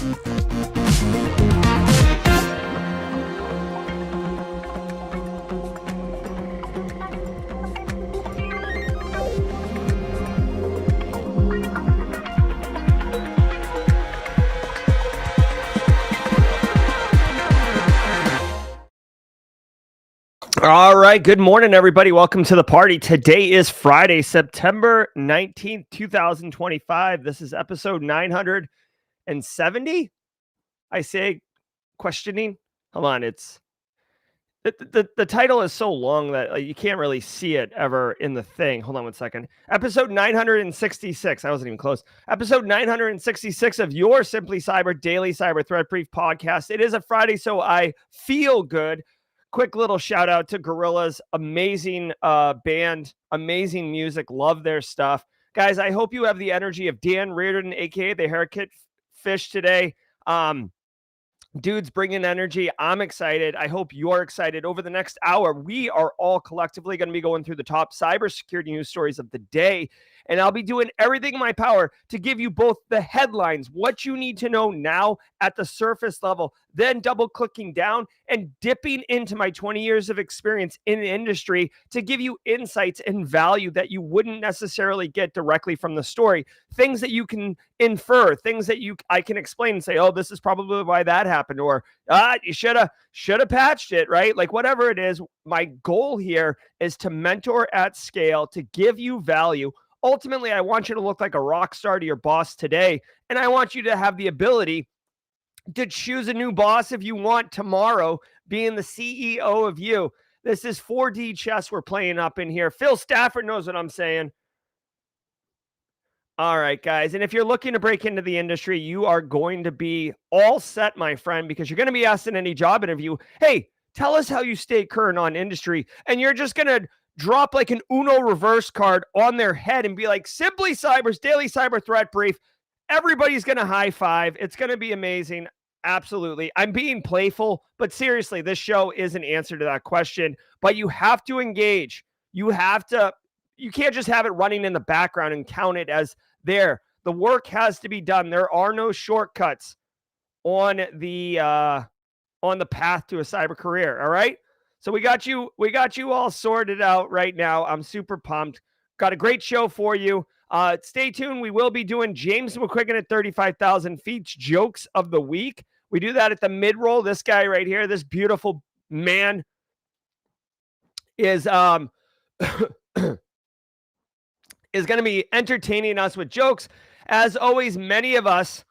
All right. Good morning, everybody. Welcome to the party. Today is Friday, September 19th, 2025. This is episode 970. I say questioning. Hold on. It's the title is so long that you can't really see it ever in the thing. Hold on one second. Episode 966. I wasn't even close. Episode 966 of your Simply Cyber Daily Cyber Threat Brief podcast. It is a Friday, so I feel good. Quick little shout out to Gorillas, amazing band, amazing music, love their stuff. Guys, I hope you have the energy of Dan Reardon, aka the Haircut Fish today. Dudes bringing energy. I'm excited. I hope you're excited. Over the next hour, we are all collectively going to be going through the top cybersecurity news stories of the day. And I'll be doing everything in my power to give you both the headlines, what you need to know now at the surface level, then double clicking down and dipping into my 20 years of experience in the industry to give you insights and value that you wouldn't necessarily get directly from the story. Things that you can infer, things that I can explain and say, oh, this is probably why that happened, or you should have patched it, right? Like whatever it is, my goal here is to mentor at scale, to give you value. Ultimately, I want you to look like a rock star to your boss today, and I want you to have the ability to choose a new boss if you want tomorrow, being the CEO of you. This is 4D chess we're playing up in here. Phil Stafford knows what I'm saying. All right, guys. And if you're looking to break into the industry, you are going to be all set, my friend, because you're going to be asked in any job interview, hey, tell us how you stay current on industry. And you're just going to drop like an Uno reverse card on their head and be like, Simply Cyber's Daily Cyber Threat Brief. Everybody's going to high five. It's going to be amazing. Absolutely. I'm being playful, but seriously, this show is an answer to that question. But you have to engage. You can't just have it running in the background and count it as there. The work has to be done. There are no shortcuts on the path to a cyber career. All right. So we got you all sorted out right now. I'm super pumped. Got a great show for you. Stay tuned. We will be doing James McQuiggan at 35,000 feet jokes of the week. We do that at the mid-roll. This guy right here, this beautiful man is is going to be entertaining us with jokes. As always, many of us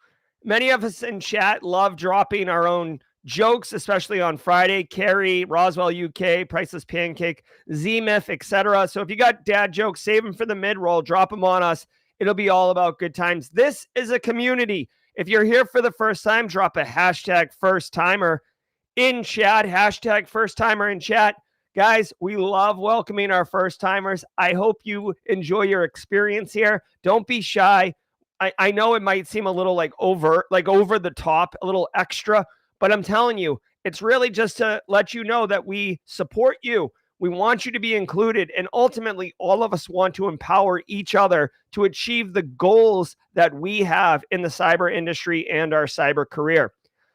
in chat love dropping our own jokes, especially on Friday. Carrie, Roswell, UK, Priceless Pancake, Z-Myth, etc. So if you got dad jokes, save them for the mid-roll. Drop them on us. It'll be all about good times. This is a community. If you're here for the first time, drop a hashtag first timer in chat. Hashtag first timer in chat. Guys, we love welcoming our first timers. I hope you enjoy your experience here. Don't be shy. I know it might seem a little like over the top, a little extra, but I'm telling you, it's really just to let you know that we support you. We want you to be included. And ultimately, all of us want to empower each other to achieve the goals that we have in the cyber industry and our cyber career.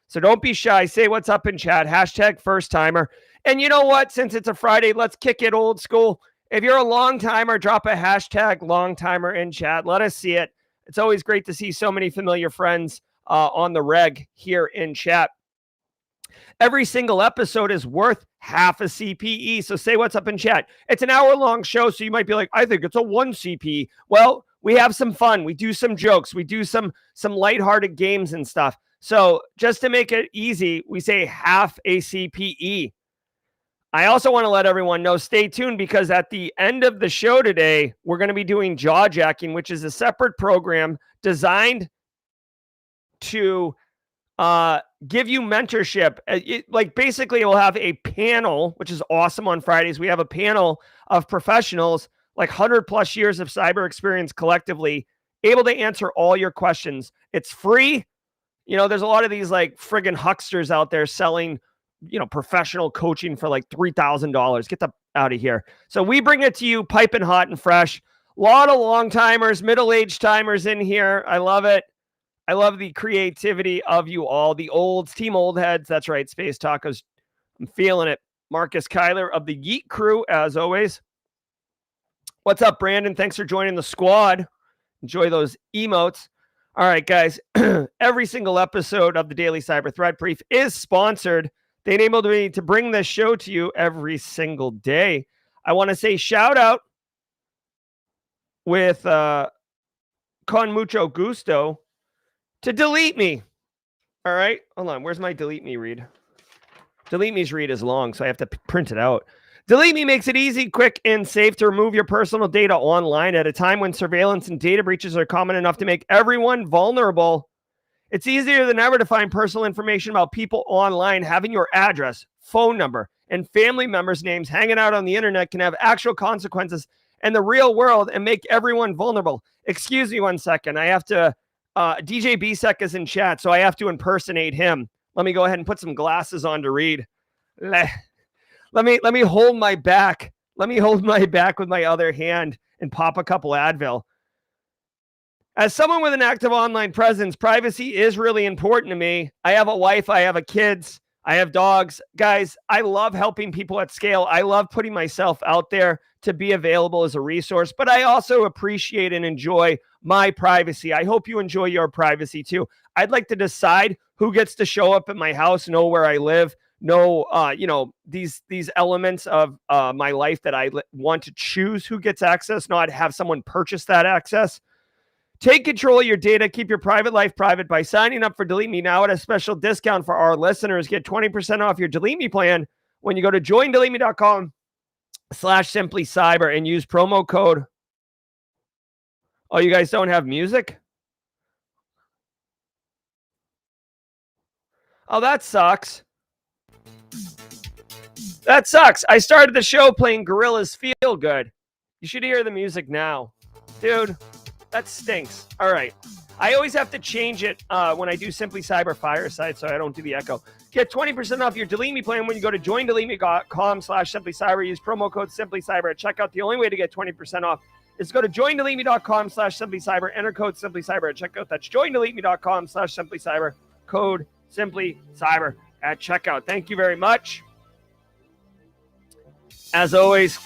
So don't be shy. Say what's up in chat. Hashtag first timer. And you know what? Since it's a Friday, let's kick it old school. If you're a long timer, drop a hashtag long timer in chat. Let us see it. It's always great to see so many familiar friends on the reg here in chat. Every single episode is worth half a CPE. So say what's up in chat. It's an hour-long show, so you might be like, I think it's a 1 CPE. Well, we have some fun. We do some jokes. We do some lighthearted games and stuff. So just to make it easy, we say half a CPE. I also want to let everyone know, stay tuned, because at the end of the show today, we're going to be doing Jaw Jacking, which is a separate program designed to give you mentorship. Basically, we'll have a panel, which is awesome on Fridays. We have a panel of professionals, like 100 plus years of cyber experience collectively, able to answer all your questions. It's free. You know, there's a lot of these like friggin' hucksters out there selling, professional coaching for like $3,000. Get the out of here. So we bring it to you piping hot and fresh. A lot of long timers, middle-aged timers in here. I love it. I love the creativity of you all. The olds, Team Old Heads. That's right. Space Tacos. I'm feeling it. Marcus Kyler of the Yeet Crew, as always. What's up, Brandon? Thanks for joining the squad. Enjoy those emotes. All right, guys. Every single episode of the Daily Cyber Threat Brief is sponsored. They enabled me to bring this show to you every single day. I want to say shout out with Con Mucho Gusto to Delete Me. All right, hold on. Where's my Delete Me read? Delete Me's read is long, so I have to print it out. Delete Me makes it easy, quick, and safe to remove your personal data online at a time when surveillance and data breaches are common enough to make everyone vulnerable. It's easier than ever to find personal information about people online. Having your address, phone number, and family members' names hanging out on the internet can have actual consequences in the real world and make everyone vulnerable. Excuse me 1 second. I have to, DJ Bsec is in chat, so I have to impersonate him. Let me go ahead and put some glasses on to read. Let me hold my back. Let me hold my back with my other hand and pop a couple Advil. As someone with an active online presence, privacy is really important to me. I have a wife, I have kids, I have dogs. Guys, I love helping people at scale. I love putting myself out there to be available as a resource, but I also appreciate and enjoy my privacy. I hope you enjoy your privacy too. I'd like to decide who gets to show up at my house, know where I live, know, these elements of my life that I want to choose who gets access, not have someone purchase that access. Take control of your data. Keep your private life private by signing up for Delete Me now at a special discount for our listeners. Get 20% off your Delete Me plan when you go to joindeleteme.com/simplycyber and use promo code. Oh, you guys don't have music? Oh, that sucks. That sucks. I started the show playing Gorilla's Feel Good. You should hear the music now. Dude, that stinks. All right. I always have to change it when I do Simply Cyber Fireside so I don't do the echo. Get 20% off your Delete Me plan when you go to joindeleteme.com/simplycyber. Use promo code simplycyber at checkout. The only way to get 20% off is go to joindeleteme.com/simplycyber. Enter code simplycyber at checkout. That's joindeleteme.com/simplycyber. Code simplycyber at checkout. Thank you very much. As always,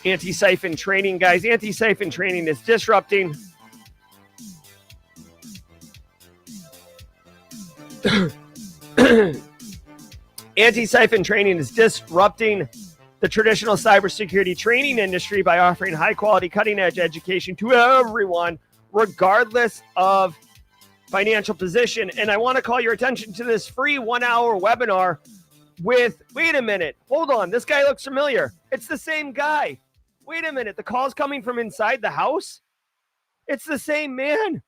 anti-siphon training, guys. Anti-siphon training is disrupting anti-siphon training is disrupting the traditional cybersecurity training industry by offering high-quality, cutting-edge education to everyone, regardless of financial position. And I want to call your attention to this free 1-hour webinar with, wait a minute, hold on, this guy looks familiar. It's the same guy. Wait a minute, the call's coming from inside the house? It's the same man.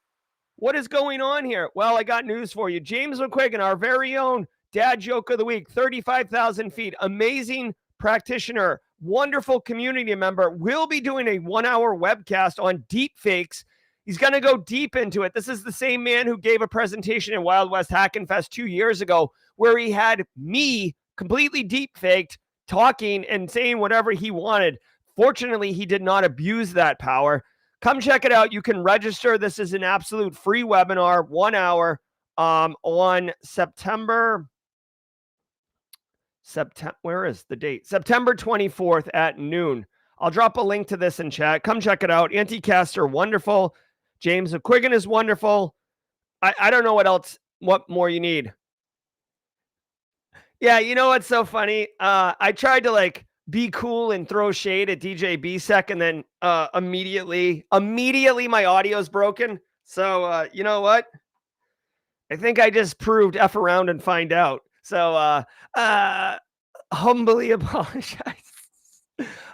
What is going on here? Well, I got news for you. James McQuiggan, our very own dad joke of the week, 35,000 feet, amazing practitioner, wonderful community member, will be doing a 1-hour webcast on deep fakes. He's going to go deep into it. This is the same man who gave a presentation in Wild West Hackin' Fest 2 years ago where he had me completely deep faked, talking and saying whatever he wanted. Fortunately, he did not abuse that power. Come check it out. You can register. This is an absolute free webinar, 1 hour, on September, where is the date? September 24th at noon. I'll drop a link to this in chat. Come check it out. Anticaster, wonderful. James McQuiggan is wonderful. I don't know what more you need. Yeah, you know what's so funny? I tried to be cool and throw shade at DJ Bsec, and then immediately my audio's broken. So you know what? I think I just proved F around and find out. So humbly apologize.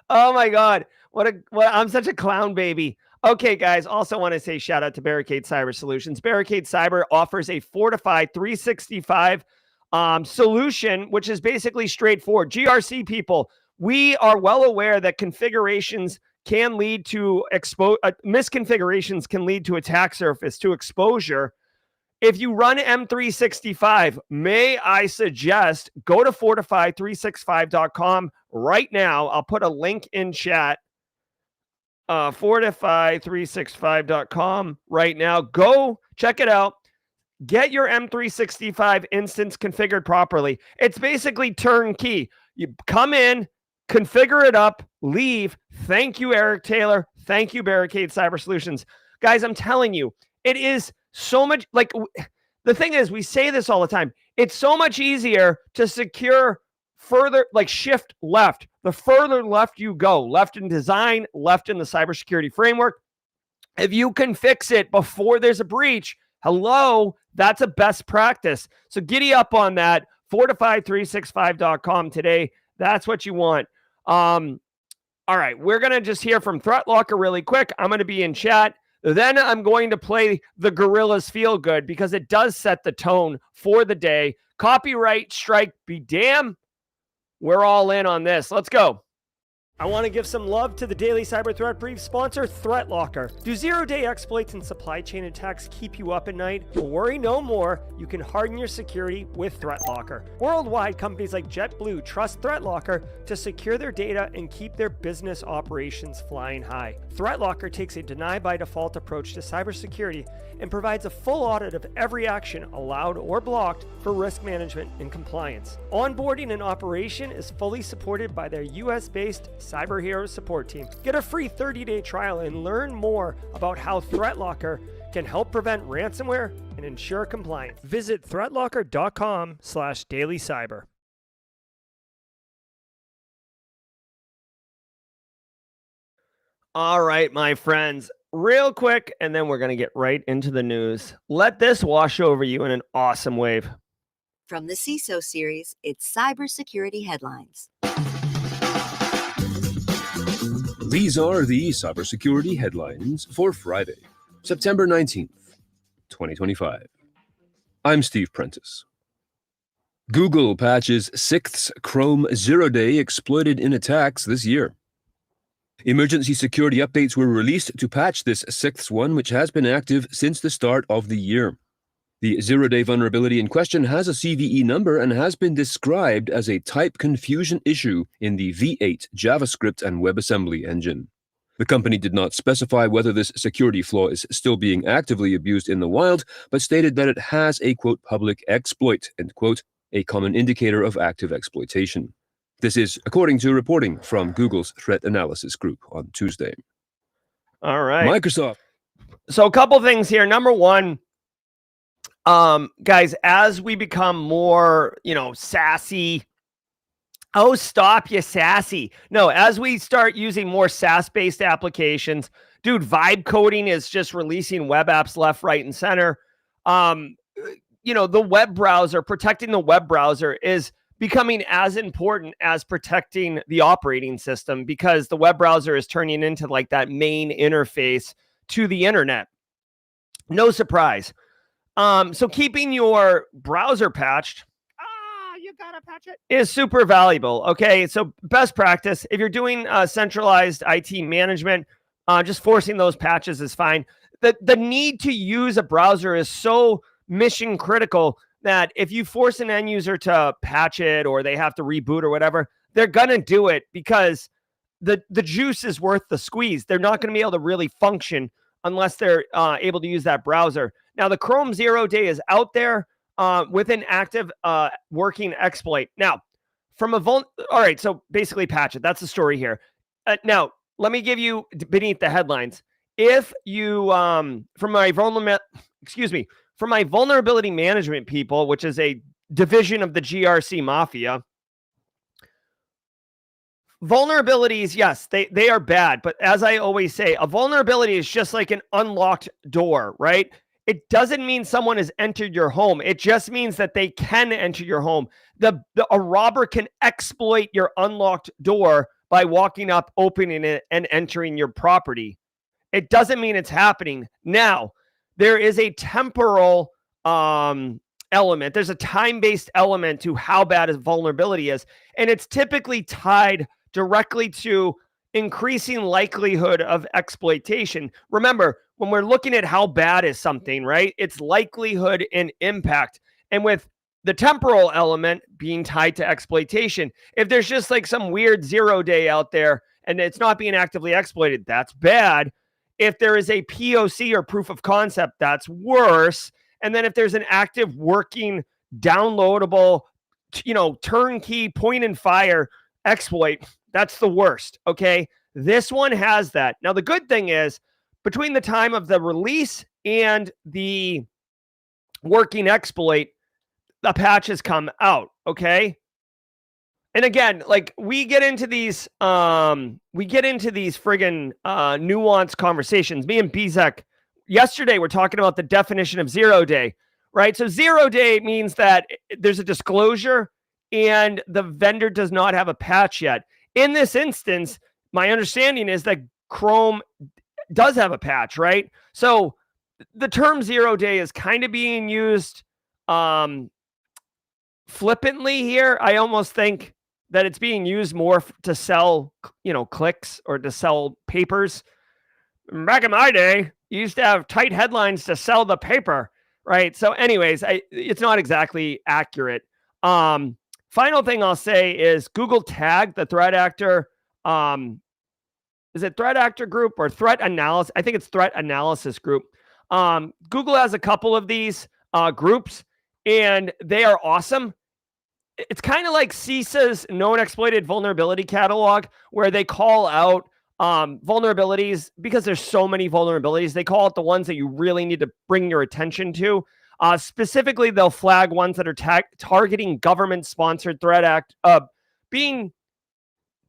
Oh my God. What I'm such a clown baby. Okay, guys, also want to say shout out to Barricade Cyber Solutions. Barricade Cyber offers a fortified 365 solution, which is basically straightforward. GRC people, we are well aware that configurations can lead to misconfigurations can lead to attack surface, to exposure. If you run M365, may I suggest go to fortify365.com right now. I'll put a link in chat. fortify365.com right now. Go check it out. Get your M365 instance configured properly. It's basically turnkey. You come in, configure it up, leave. Thank you, Eric Taylor. Thank you, Barricade Cyber Solutions. Guys, I'm telling you, it is so much like the thing is, we say this all the time. It's so much easier to secure further, like shift left. The further left you go, left in design, left in the cybersecurity framework, if you can fix it before there's a breach, hello, that's a best practice. So giddy up on that. Fortify365.com today. That's what you want. All right, we're going to just hear from ThreatLocker really quick. I'm going to be in chat. Then I'm going to play the Gorillas Feel Good because it does set the tone for the day. Copyright strike be damn. We're all in on this. Let's go. I want to give some love to the Daily Cyber Threat Brief sponsor, ThreatLocker. Do zero-day exploits and supply chain attacks keep you up at night? Well, worry no more. You can harden your security with ThreatLocker. Worldwide, companies like JetBlue trust ThreatLocker to secure their data and keep their business operations flying high. ThreatLocker takes a deny-by-default approach to cybersecurity and provides a full audit of every action allowed or blocked for risk management and compliance. Onboarding and operation is fully supported by their US-based Cyber Heroes support team. Get a free 30-day trial and learn more about how ThreatLocker can help prevent ransomware and ensure compliance. Visit threatlocker.com/dailycyber. All right, my friends, real quick, and then we're going to get right into the news. Let this wash over you in an awesome wave. From the CISO series, it's cybersecurity headlines. These are the cybersecurity headlines for Friday, September 19th, 2025. I'm Steve Prentice. Google patches 6th Chrome zero-day exploited in attacks this year. Emergency security updates were released to patch this 6th one, which has been active since the start of the year. The zero-day vulnerability in question has a CVE number and has been described as a type confusion issue in the V8 JavaScript and WebAssembly engine. The company did not specify whether this security flaw is still being actively abused in the wild, but stated that it has a, quote, public exploit, end quote, a common indicator of active exploitation. This is according to reporting from Google's threat analysis group on Tuesday. All right. Microsoft. So a couple things here. Number one, guys, as we become more, sassy. Oh, stop, you sassy. No, as we start using more SaaS-based applications, dude, vibe coding is just releasing web apps left, right, and center. The web browser, protecting the web browser is becoming as important as protecting the operating system because the web browser is turning into like that main interface to the internet. No surprise. So keeping your browser patched, you gotta patch it, is super valuable. Okay, so best practice, if you're doing centralized IT management, just forcing those patches is fine. The need to use a browser is so mission critical that if you force an end user to patch it or they have to reboot or whatever, they're gonna do it because the juice is worth the squeeze. They're not gonna be able to really function unless they're able to use that browser. Now, the Chrome zero-day is out there with an active working exploit. Now, all right, so basically patch it. That's the story here. Now, let me give you beneath the headlines. If you, from my vulnerability management people, which is a division of the GRC mafia, vulnerabilities, yes, they are bad. But as I always say, a vulnerability is just like an unlocked door, right? It doesn't mean someone has entered your home. It just means that they can enter your home. A robber can exploit your unlocked door by walking up, opening it, and entering your property. It doesn't mean it's happening. Now, there is a temporal element. There's a time-based element to how bad a vulnerability is, and it's typically tied directly to increasing likelihood of exploitation. Remember, when we're looking at how bad is something, right, it's likelihood and impact. And with the temporal element being tied to exploitation, if there's just like some weird zero-day out there and it's not being actively exploited, that's bad. If there is a POC or proof of concept, that's worse. And then if there's an active working downloadable, turnkey point and fire exploit, that's the worst. Okay. This one has that. Now, the good thing is between the time of the release and the working exploit, the patch has come out. Okay. And again, like we get into these friggin' nuanced conversations. Me and Bezek yesterday we're talking about the definition of 0 day, right? So 0 day means that there's a disclosure and the vendor does not have a patch yet. In this instance, my understanding is that Chrome does have a patch, right? So the term 0 day is kind of being used flippantly here. I almost think that it's being used more to sell, clicks or to sell papers. Back in my day, you used to have tight headlines to sell the paper, right? So anyways, it's not exactly accurate. Final thing I'll say is Google tagged the threat actor. Is it threat actor group or threat analysis? I think it's threat analysis group. Google has a couple of these groups and they are awesome. It's kind of like CISA's known exploited vulnerability catalog, where they call out vulnerabilities because there's so many vulnerabilities. They call out the ones that you really need to bring your attention to. Specifically, they'll flag ones that are targeting government-sponsored threat act, being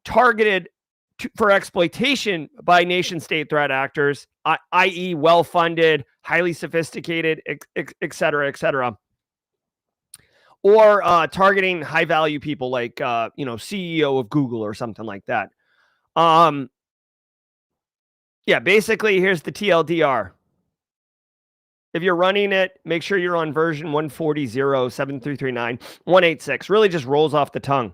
targeted for exploitation by nation-state threat actors, i.e., well-funded, highly sophisticated, et cetera, et cetera. Or targeting high value people like, CEO of Google or something like that. Yeah, basically, here's the TLDR. If you're running it, make sure you're on version 140.7339.186. Really just rolls off the tongue.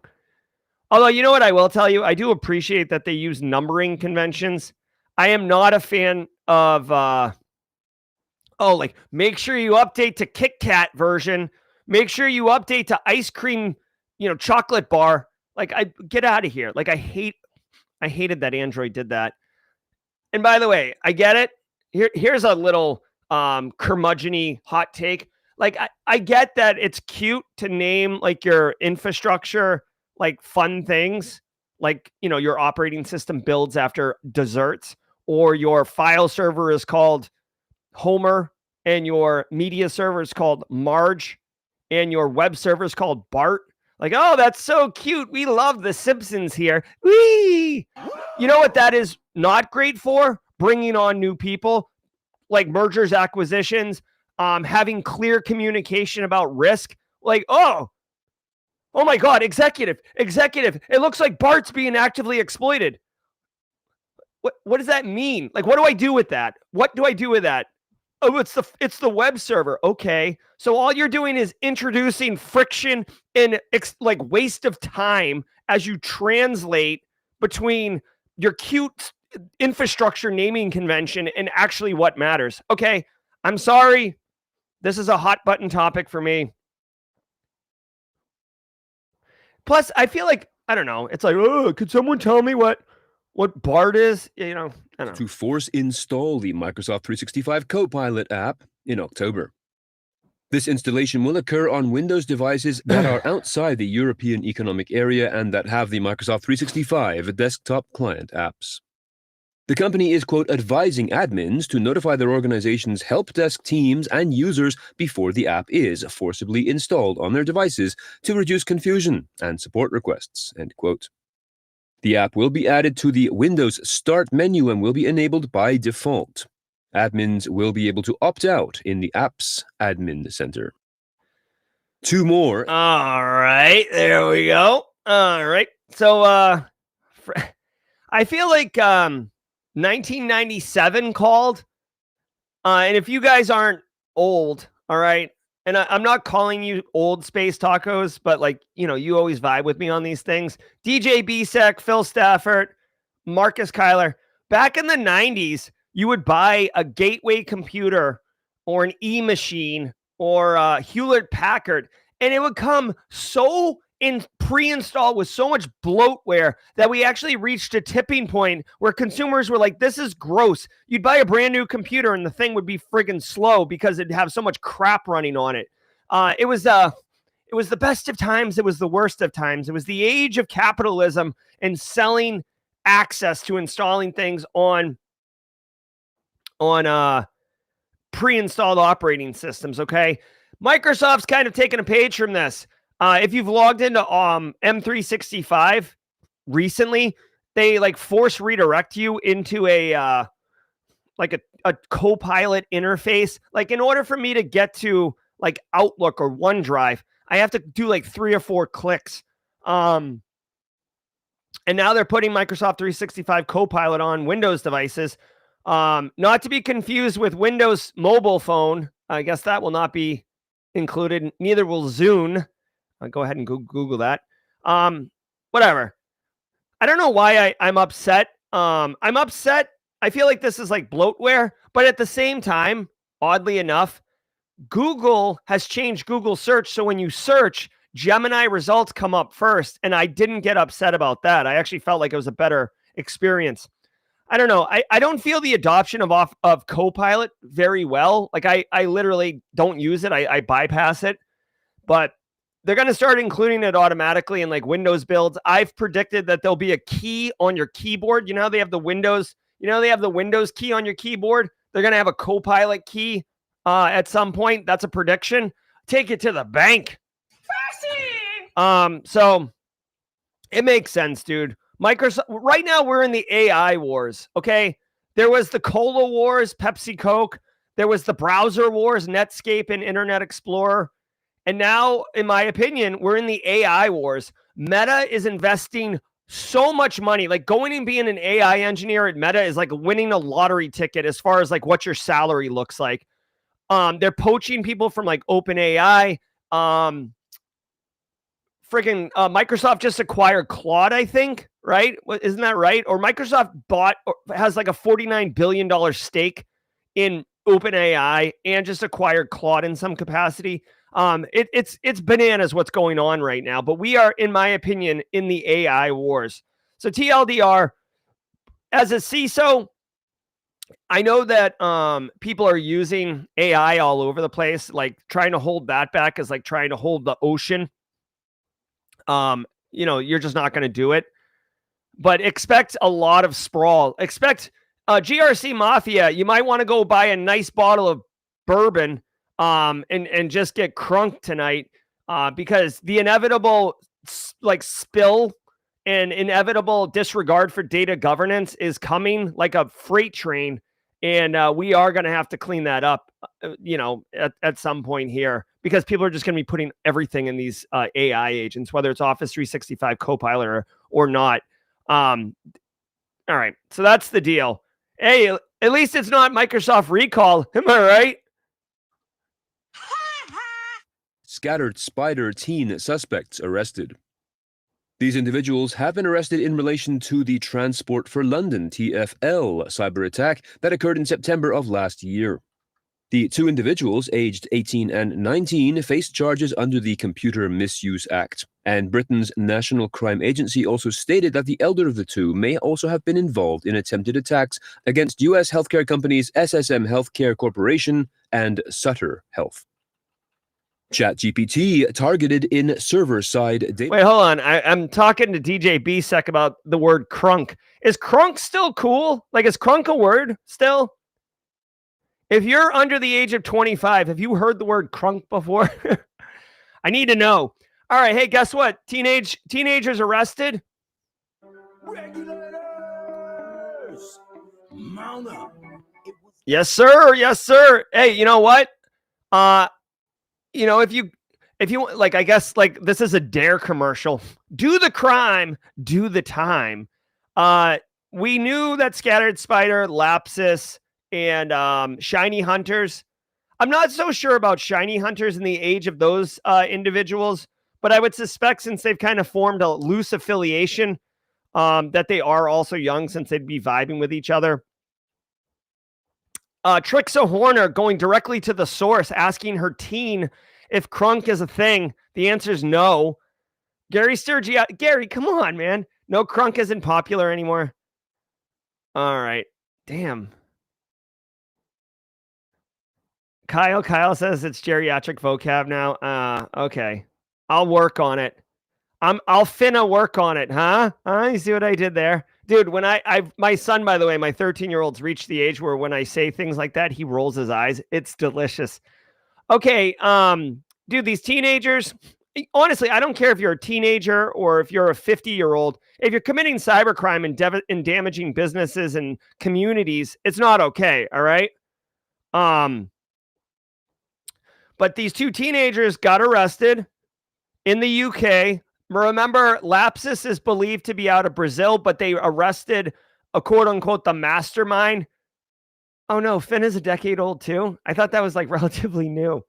Although, you know what I will tell you? I do appreciate that they use numbering conventions. I am not a fan of, make sure you update to Kit Kat version. Make sure you update to ice cream, chocolate bar. Like, get out of here. Like, I hated that Android did that. And by the way, I get it. Here's a little curmudgeon-y hot take. Like, I get that it's cute to name like your infrastructure like fun things, like, your operating system builds after desserts, or your file server is called Homer, and your media server is called Marge, and your web server is called Bart. Like, oh, that's so cute. We love The Simpsons here. Whee! You know what that is not great for? Bringing on new people, like mergers, acquisitions, having clear communication about risk. Like, oh my God, executive. It looks like Bart's being actively exploited. What does that mean? Like, what do I do with that? Oh, it's the web server. Okay. So all you're doing is introducing friction and like waste of time as you translate between your cute infrastructure naming convention and actually what matters. Okay. I'm sorry. This is a hot button topic for me. Plus, I feel like, I don't know. It's like, oh, could someone tell me what BART is? I don't know. To force install the Microsoft 365 Copilot app in October. This installation will occur on Windows devices that are outside the European Economic Area and that have the Microsoft 365 desktop client apps. The company is, quote, advising admins to notify their organization's help desk teams and users before the app is forcibly installed on their devices to reduce confusion and support requests, end quote. The app will be added to the Windows Start menu and will be enabled by default. Admins will be able to opt out in the app's admin center. Two more. All right, there we go. All right. So I feel like 1997 called. And if you guys aren't old, all right, and I'm not calling you old space tacos, but like, you always vibe with me on these things. DJ Besek, Phil Stafford, Marcus Kyler. Back in the 90s, you would buy a Gateway computer or an E-machine or Hewlett Packard, and it would come so pre-installed with so much bloatware that we actually reached a tipping point where consumers were like, this is gross. You'd buy a brand new computer and the thing would be friggin' slow because it'd have so much crap running on it. It was the best of times. It was the worst of times. It was the age of capitalism and selling access to installing things on pre-installed operating systems. Okay. Microsoft's kind of taken a page from this. If you've logged into M365 recently, they like force redirect you into a Copilot interface. Like in order for me to get to like Outlook or OneDrive, I have to do like 3 or 4 clicks. And now they're putting Microsoft 365 Copilot on Windows devices. Not to be confused with Windows mobile phone. I guess that will not be included. Neither will Zune. I'll go ahead and Google that. Whatever. I don't know why I'm upset. I'm upset. I feel like this is like bloatware, but at the same time, oddly enough, Google has changed Google search. So when you search, Gemini results come up first. And I didn't get upset about that. I actually felt like it was a better experience. I don't know. I don't feel the adoption of Copilot very well. Like I literally don't use it. I bypass it, but they're going to start including it automatically in like Windows builds. I've predicted that there'll be a key on your keyboard. You know, they have the Windows key on your keyboard. They're going to have a Copilot key at some point. That's a prediction. Take it to the bank. So it makes sense, dude. Microsoft, right now we're in the AI wars, okay? There was the Cola wars, Pepsi Coke. There was the browser wars, Netscape and Internet Explorer. And now, in my opinion, we're in the AI wars. Meta is investing so much money. Like going and being an AI engineer at Meta is like winning a lottery ticket as far as like what your salary looks like. They're poaching people from like OpenAI. Microsoft just acquired Claude, I think, right? Isn't that right? Or Microsoft has like a $49 billion stake in OpenAI and just acquired Claude in some capacity. It's bananas what's going on right now, but we are, in my opinion, in the AI wars. So TLDR, as a CISO, I know that people are using AI all over the place, like trying to hold that back is like trying to hold the ocean. You're just not going to do it. But expect a lot of sprawl. Expect GRC Mafia. You might want to go buy a nice bottle of bourbon and just get crunk tonight because the inevitable spill and inevitable disregard for data governance is coming like a freight train. And we are going to have to clean that up, at some point here because people are just going to be putting everything in these AI agents, whether it's Office 365 Copilot or not. All right. So that's the deal. Hey, at least it's not Microsoft recall. Am I right? Scattered spider teen suspects arrested. These individuals have been arrested in relation to the Transport for London (TfL) cyber attack that occurred in September of last year. The 2 individuals, aged 18 and 19, faced charges under the Computer Misuse Act, and Britain's National Crime Agency also stated that the elder of the 2 may also have been involved in attempted attacks against U.S. healthcare companies SSM Healthcare Corporation and Sutter Health. ChatGPT targeted in server-side data. Wait, hold on. I'm talking to DJ BSEC about the word crunk. Is crunk still cool? Like, is crunk a word still? If you're under the age of 25, have you heard the word crunk before? I need to know. All right. Hey, guess what? Teenagers arrested. Regulators, mount up. Yes, sir. Yes, sir. Hey, you know what? If you like, I guess like this is a Dare commercial. Do the crime, do the time. We knew that Scattered Spider, Lapsus, and Shiny Hunters. I'm not so sure about Shiny Hunters in the age of those individuals, but I would suspect since they've kind of formed a loose affiliation, that they are also young since they'd be vibing with each other. Trixa Horner going directly to the source, asking her teen if crunk is a thing. The answer is no. Gary Sturgia. Gary, come on, man. No, Crunk isn't popular anymore. All right. Damn. Kyle says it's geriatric vocab now. Okay. I'll work on it. I'll finna work on it, huh? You see what I did there? Dude, when my son, by the way, my 13-year-old's reached the age where when I say things like that, he rolls his eyes. It's delicious. Okay, dude, these teenagers, honestly, I don't care if you're a teenager or if you're a 50-year-old. If you're committing cybercrime and damaging businesses and communities, it's not okay, all right? But these two teenagers got arrested in the UK. Remember, Lapsus is believed to be out of Brazil, but they arrested a quote-unquote the mastermind. Oh no, Finn is a decade old too. I thought that was like relatively new.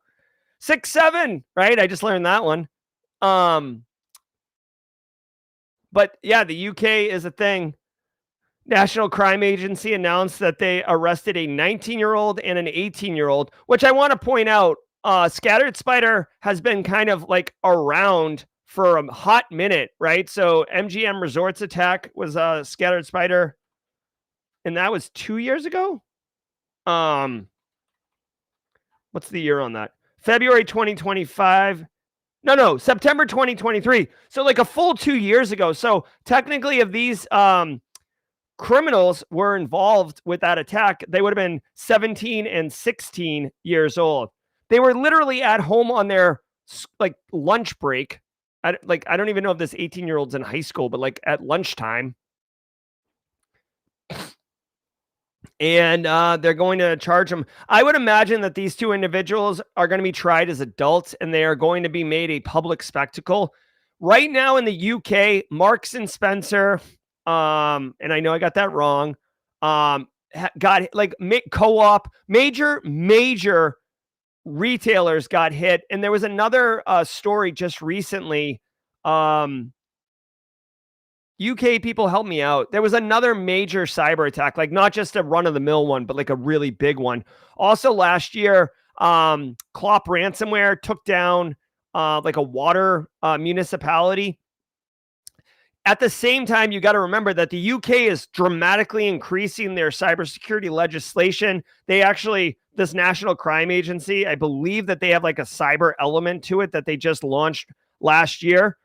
6'7", right? I just learned that one. But yeah, the UK is a thing. National Crime Agency announced that they arrested a 19-year-old and an 18-year-old, which I want to point out, Scattered Spider has been kind of like around for a hot minute, right? So MGM Resorts attack was Scattered Spider, and that was 2 years ago. What's the year on that? February 2025. No, September 2023. So like a full 2 years ago. So technically, if these criminals were involved with that attack, they would have been 17 and 16 years old. They were literally at home on their like lunch break. I don't even know if this 18-year-old's in high school, but like at lunchtime. And they're going to charge them. I would imagine that these two individuals are going to be tried as adults, and they are going to be made a public spectacle. Right now in the UK, Marks and Spencer, and I know I got that wrong, got like co-op, major retailers got hit. And there was another story just recently. UK people, help me out. There was another major cyber attack, like not just a run-of-the-mill one, but like a really big one. Also last year, Klopp ransomware took down like a water municipality. At the same time, you got to remember that the UK is dramatically increasing their cybersecurity legislation. They actually, this National Crime Agency, I believe that they have like a cyber element to it that they just launched last year.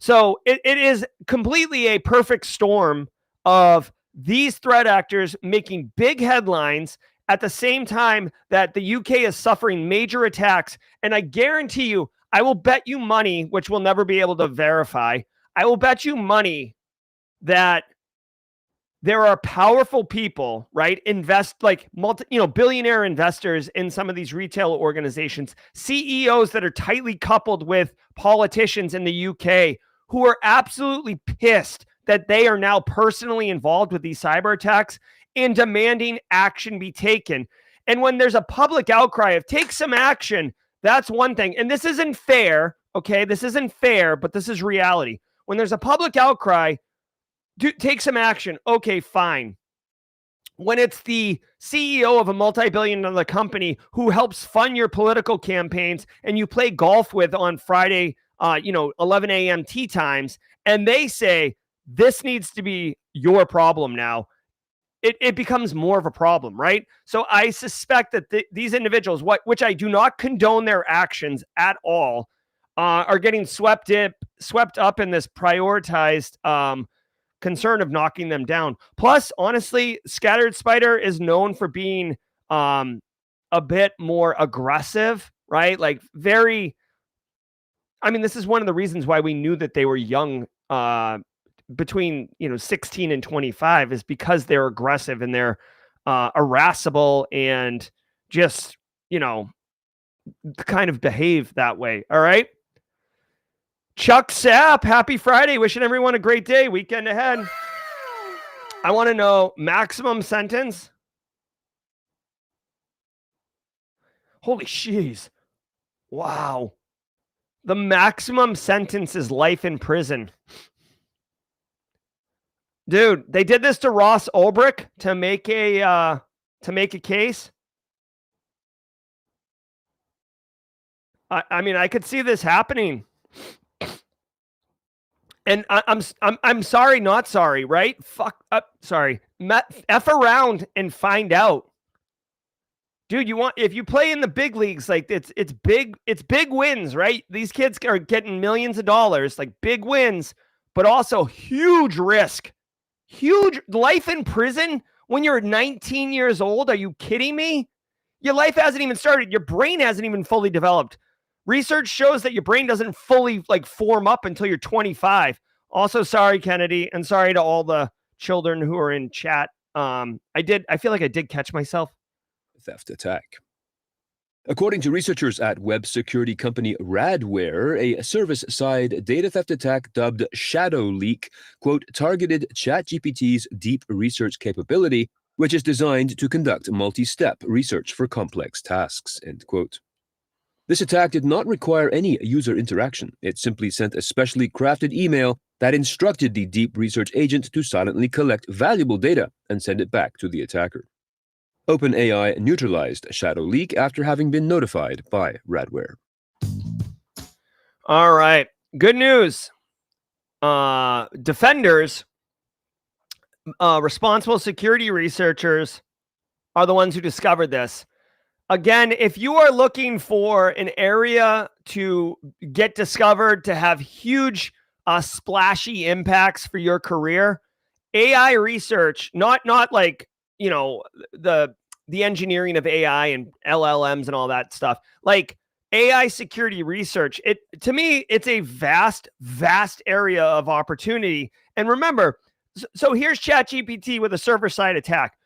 So it is completely a perfect storm of these threat actors making big headlines at the same time that the UK is suffering major attacks. And I guarantee you, I will bet you money, which we'll never be able to verify, I will bet you money that there are powerful people, right? Invest like billionaire investors in some of these retail organizations, CEOs that are tightly coupled with politicians in the UK who are absolutely pissed that they are now personally involved with these cyber attacks and demanding action be taken. And when there's a public outcry of take some action, that's one thing. And this isn't fair, okay? This isn't fair, but this is reality. When there's a public outcry, take some action. Okay, fine. When it's the CEO of a multi-billion-dollar company who helps fund your political campaigns and you play golf with on Friday, 11 a.m. tea times, and they say, this needs to be your problem now, it becomes more of a problem, right? So I suspect that these individuals, which I do not condone their actions at all, are getting swept up in this prioritized concern of knocking them down. Plus, honestly, Scattered Spider is known for being a bit more aggressive, right? Like this is one of the reasons why we knew that they were young, between 16 and 25, is because they're aggressive and they're irascible and just kind of behave that way. All right. Chuck Sapp, happy Friday. Wishing everyone a great day. Weekend ahead. I want to know maximum sentence. Holy jeez. Wow. The maximum sentence is life in prison. Dude, they did this to Ross Ulbricht to make a case. I could see this happening. And I'm sorry, not sorry, right? Fuck up, sorry. F around and find out. Dude, if you play in the big leagues, like it's big wins, right? These kids are getting millions of dollars, like big wins, but also huge risk. Huge life in prison when you're 19 years old. Are you kidding me? Your life hasn't even started. Your brain hasn't even fully developed. Research shows that your brain doesn't fully form up until you're 25. Also, sorry, Kennedy, and sorry to all the children who are in chat. I feel like I did catch myself. Theft attack. According to researchers at web security company Radware, a service-side data theft attack dubbed Shadow Leak, quote, targeted ChatGPT's deep research capability, which is designed to conduct multi-step research for complex tasks, end quote. This attack did not require any user interaction. It simply sent a specially crafted email that instructed the deep research agent to silently collect valuable data and send it back to the attacker. OpenAI neutralized Shadow Leak after having been notified by Radware. All right. Good news. Defenders, responsible security researchers are the ones who discovered this. Again, if you are looking for an area to get discovered, to have huge splashy impacts for your career, AI research, not like, the engineering of AI and LLMs and all that stuff, like AI security research, to me, it's a vast area of opportunity. And remember, so here's ChatGPT with a server-side attack.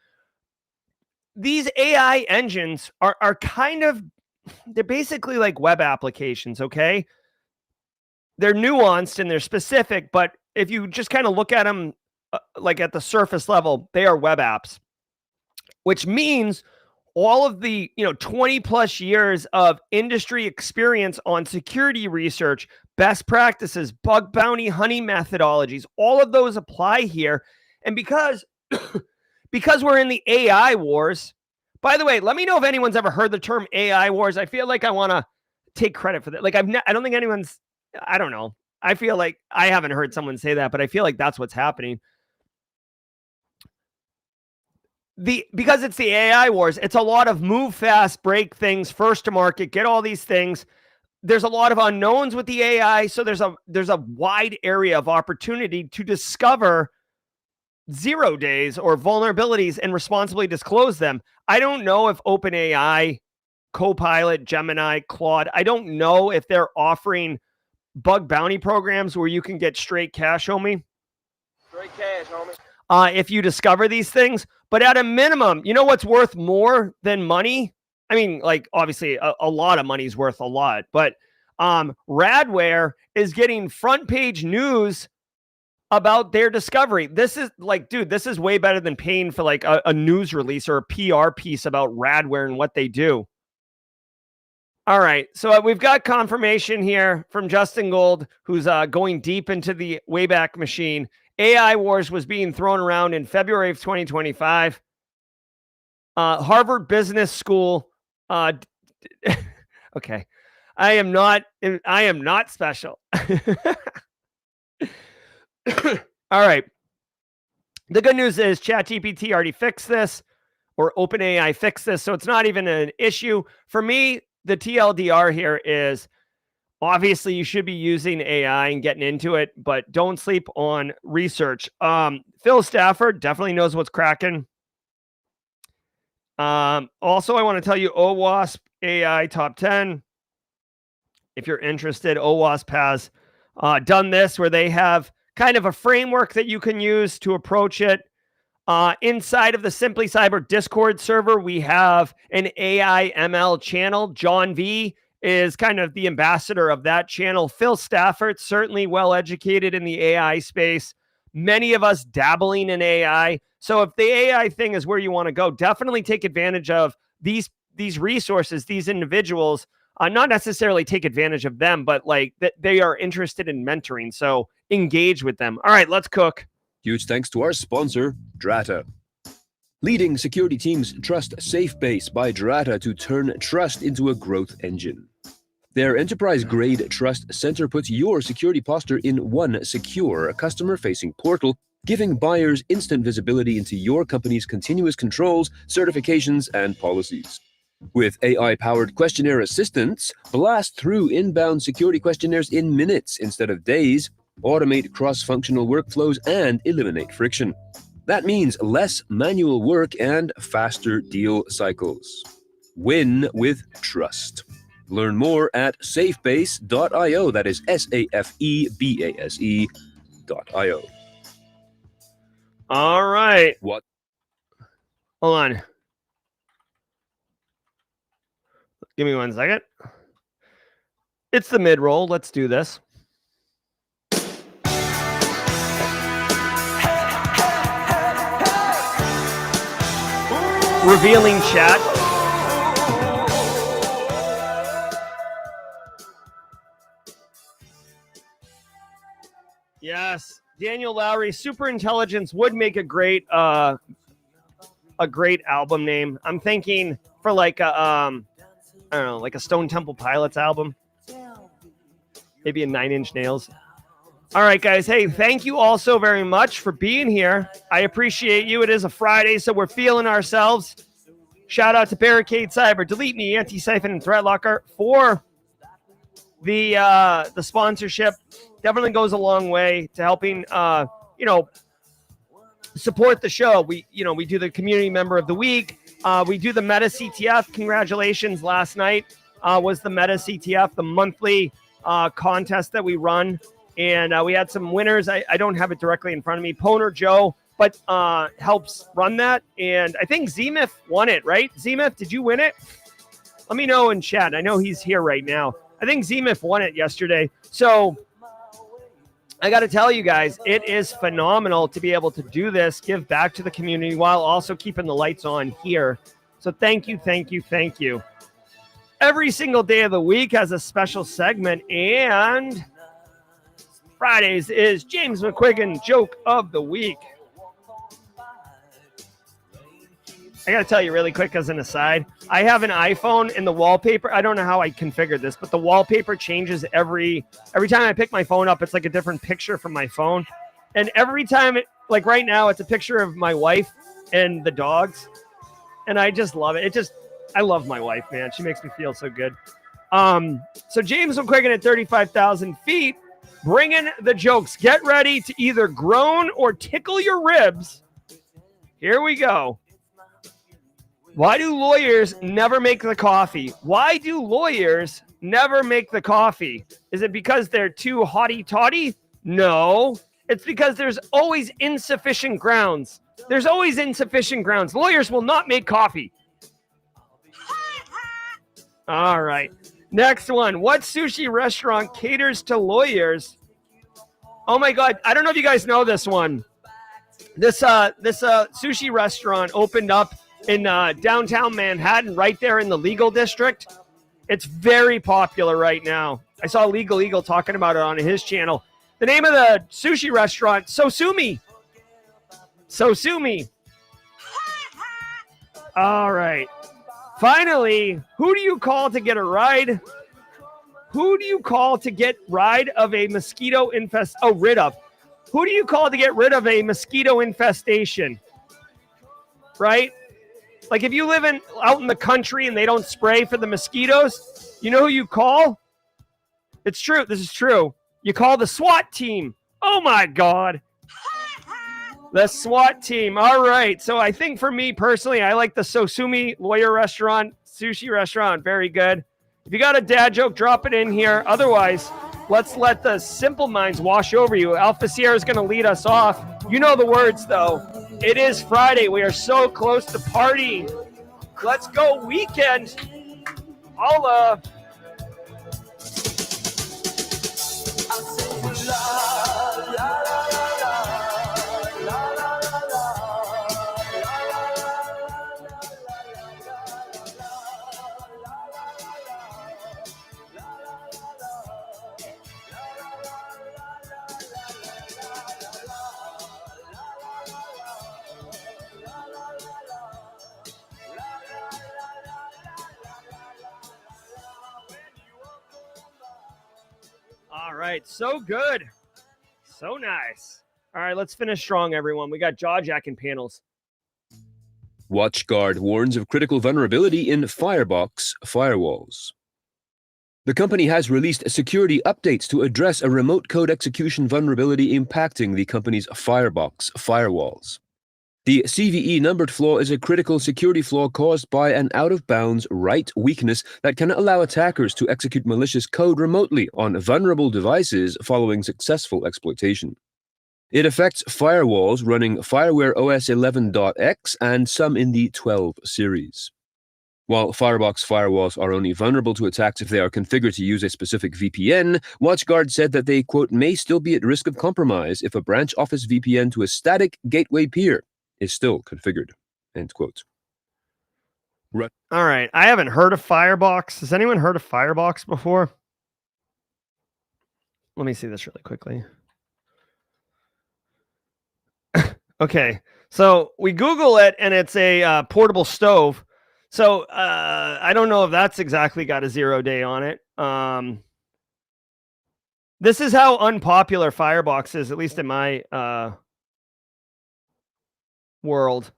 These AI engines are they're basically like web applications, okay? They're nuanced and they're specific, but if you just kind of look at them like at the surface level, they are web apps, which means all of the 20 plus years of industry experience on security research, best practices, bug bounty hunting methodologies, all of those apply here. And because we're in the AI wars, by the way, let me know if anyone's ever heard the term AI wars. I feel like I want to take credit for that. Like I don't think anyone's, I don't know. I feel like I haven't heard someone say that, but I feel like that's what's happening. Because it's the AI wars, it's a lot of move fast, break things, first to market, get all these things. There's a lot of unknowns with the AI, so there's a wide area of opportunity to discover 0 days or vulnerabilities and responsibly disclose them. I don't know if OpenAI, Copilot, Gemini, Claude, I don't know if they're offering bug bounty programs where you can get straight cash, homie. Straight cash, homie. If you discover these things. But at a minimum, you know what's worth more than money? I mean, like, obviously, a lot of money is worth a lot. But Radware is getting front page news about their discovery. This is like, dude, this is way better than paying for like a news release or a PR piece about Radware and what they do. All right. So we've got confirmation here from Justin Gold, who's going deep into the Wayback Machine. AI Wars was being thrown around in February of 2025. Harvard Business School. Okay. I am not special. All right. The good news is ChatGPT already fixed this, or OpenAI fixed this, so it's not even an issue. For me, the TLDR here is obviously you should be using AI and getting into it, but don't sleep on research. Phil Stafford definitely knows what's cracking. Also, I want to tell you OWASP AI Top 10. If you're interested, OWASP has done this where they have kind of a framework that you can use to approach it. Inside of the Simply Cyber Discord server, we have an AI ML channel. John V is kind of the ambassador of that channel. Phil Stafford, certainly well educated in the AI space. Many of us dabbling in AI. So if the AI thing is where you want to go, definitely take advantage of these resources, these individuals. Not necessarily take advantage of them, but like that they are interested in mentoring. So engage with them. All right, let's cook. Huge thanks to our sponsor, Drata. Leading security teams trust SafeBase by Drata to turn trust into a growth engine. Their enterprise-grade Trust Center puts your security posture in one secure, customer-facing portal, giving buyers instant visibility into your company's continuous controls, certifications, and policies. With AI-powered questionnaire assistance, blast through inbound security questionnaires in minutes instead of days, automate cross-functional workflows, and eliminate friction. That means less manual work and faster deal cycles. Win with trust. Learn more at safebase.io. That is SAFEBASE.io. All right. What? Hold on. Give me 1 second. It's the mid-roll. Let's do this. Revealing chat. Yes, Daniel Lowry, Super Intelligence would make a great album name. I'm thinking for like a I don't know, like a Stone Temple Pilots album. Maybe a 9-Inch Nails. All right, guys. Hey, thank you all so very much for being here. I appreciate you. It is a Friday, so we're feeling ourselves. Shout out to Barricade Cyber, Delete Me, Anti-Siphon, and ThreatLocker for the sponsorship. Definitely goes a long way to helping support the show. We do the community member of the week. We do the Meta CTF. Congratulations. Last night was the Meta CTF, the monthly contest that we run. And we had some winners. I don't have it directly in front of me. Poner Joe, but helps run that. And I think Zemif won it, right? Zemif, did you win it? Let me know in chat. I know he's here right now. I think Zemif won it yesterday. So I got to tell you guys, it is phenomenal to be able to do this, give back to the community while also keeping the lights on here. So thank you, thank you, thank you. Every single day of the week has a special segment, and Fridays is James McQuiggan Joke of the Week. I got to tell you really quick as an aside, I have an iPhone and the wallpaper, I don't know how I configured this, but the wallpaper changes every time I pick my phone up. It's like a different picture from my phone. And every time, like right now, it's a picture of my wife and the dogs. And I just love it. I love my wife, man. She makes me feel so good. So James McQuiggan at 35,000 feet, bringing the jokes. Get ready to either groan or tickle your ribs. Here we go. Why do lawyers never make the coffee? Why do lawyers never make the coffee? Is it because they're too hotty-toddy? No. It's because there's always insufficient grounds. There's always insufficient grounds. Lawyers will not make coffee. All right. Next one. What sushi restaurant caters to lawyers? Oh, my God. I don't know if you guys know this one. This sushi restaurant opened up in downtown Manhattan, right there in the legal district. It's very popular right now. I saw Legal Eagle talking about it on his channel. The name of the sushi restaurant, Sosumi. Sosumi. All right. Finally, who do you call to get a ride? Who do you call to get rid of a mosquito Who do you call to get rid of a mosquito infestation? Right? Like if you live out in the country and they don't spray for the mosquitoes, you know who you call? It's true. This is true. You call the SWAT team. Oh my God. The SWAT team. All right. So I think for me personally, I like the Sosumi lawyer restaurant, sushi restaurant. Very good. If you got a dad joke, drop it in here. Otherwise, let's let the simple minds wash over you. Alpha Sierra is going to lead us off. You know the words, though. It is Friday. We are so close to partying. Let's go weekend. Holla. All right. So good. So nice. All right. Let's finish strong, everyone. We got jaw-jacking panels. WatchGuard warns of critical vulnerability in Firebox firewalls. The company has released security updates to address a remote code execution vulnerability impacting the company's Firebox firewalls. The CVE numbered flaw is a critical security flaw caused by an out-of-bounds write weakness that can allow attackers to execute malicious code remotely on vulnerable devices following successful exploitation. It affects firewalls running Fireware OS 11.x and some in the 12 series. While Firebox firewalls are only vulnerable to attacks if they are configured to use a specific VPN, WatchGuard said that they, quote, may still be at risk of compromise if a branch office VPN to a static gateway peer is still configured, end quote. All right. I haven't heard of Firebox. Has anyone heard of Firebox before? Let me see this really quickly. Okay. So we Google it and it's a portable stove. So I don't know if that's exactly got a 0 day on it. This is how unpopular Firebox is, at least in my world.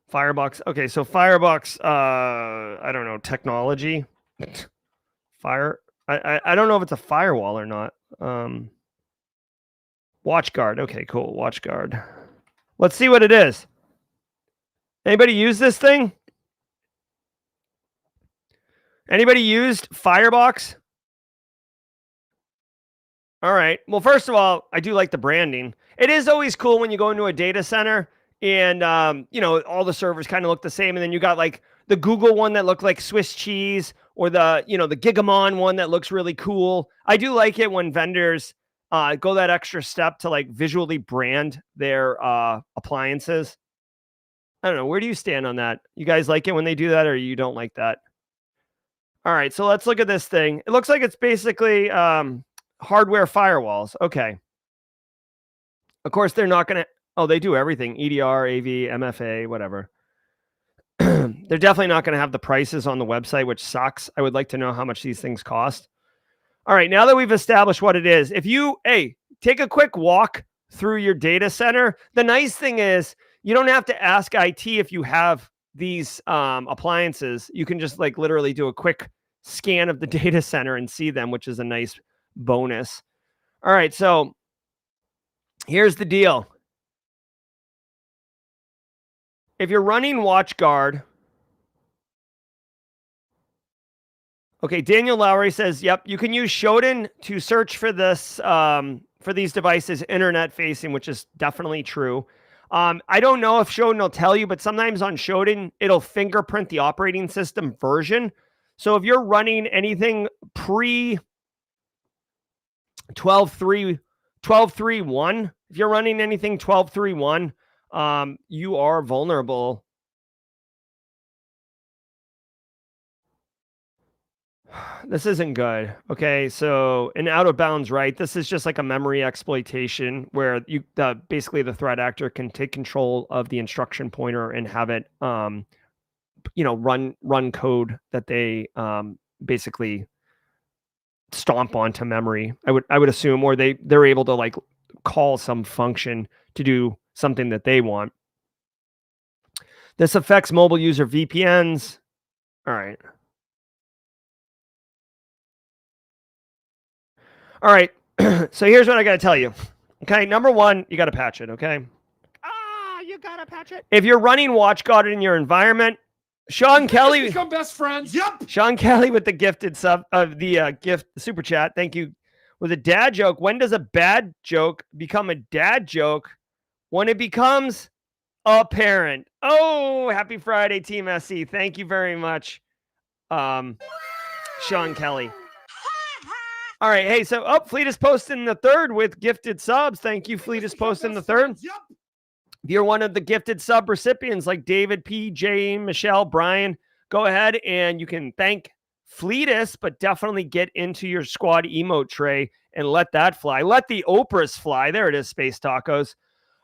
Firebox. Okay, so Firebox, I don't know, technology. I don't know if it's a firewall or not. WatchGuard. Okay, cool. WatchGuard. Let's see what it is. Anybody use this thing? Anybody used Firebox? All right. Well, first of all, I do like the branding. It is always cool when you go into a data center and, all the servers kind of look the same. And then you got like the Google one that looked like Swiss cheese, or the Gigamon one that looks really cool. I do like it when vendors go that extra step to like visually brand their appliances. I don't know. Where do you stand on that? You guys like it when they do that, or you don't like that? All right. So let's look at this thing. It looks like it's basically hardware firewalls. Okay. Of course, they're not going to. Oh, they do everything. EDR, AV, MFA, whatever. They're definitely not going to have the prices on the website, which sucks. I would like to know how much these things cost. All right, now that we've established what it is, if you, take a quick walk through your data center. The nice thing is you don't have to ask IT if you have these appliances. You can just like literally do a quick scan of the data center and see them, which is a nice bonus. All right, so here's the deal. If you're running WatchGuard, okay, Daniel Lowry says, yep, you can use Shodan to search for this, for these devices internet facing, which is definitely true. I don't know if Shodan will tell you, but sometimes on Shodan, it'll fingerprint the operating system version. So if you're running anything pre 12.3.1, if you're running anything 12.3.1, you are vulnerable. This isn't good. Okay, so an out of bounds write. This is just like a memory exploitation where basically the threat actor can take control of the instruction pointer and have it, run code that they basically stomp onto memory. I would assume, or they're able to like call some function to do something that they want. This affects mobile user VPNs. All right. All right. So here's what I got to tell you. Okay. Number one, you got to patch it. Okay. You got to patch it. If you're running WatchGuard in your environment, Sean Kelly. Become best friends. Yep. Sean Kelly with the gifted sub of the gift super chat. Thank you. With a dad joke. When does a bad joke become a dad joke? When it becomes apparent. Oh, happy Friday, Team SC. Thank you very much, Sean Kelly. All right. Hey, so Fleet is posting the third with gifted subs. Thank you, Fleet is posting the third. Yep. If you're one of the gifted sub recipients like David, P, J, Michelle, Brian, go ahead and you can thank Fleetus, but definitely get into your squad emote tray and let that fly. Let the Oprahs fly. There it is, Space Tacos.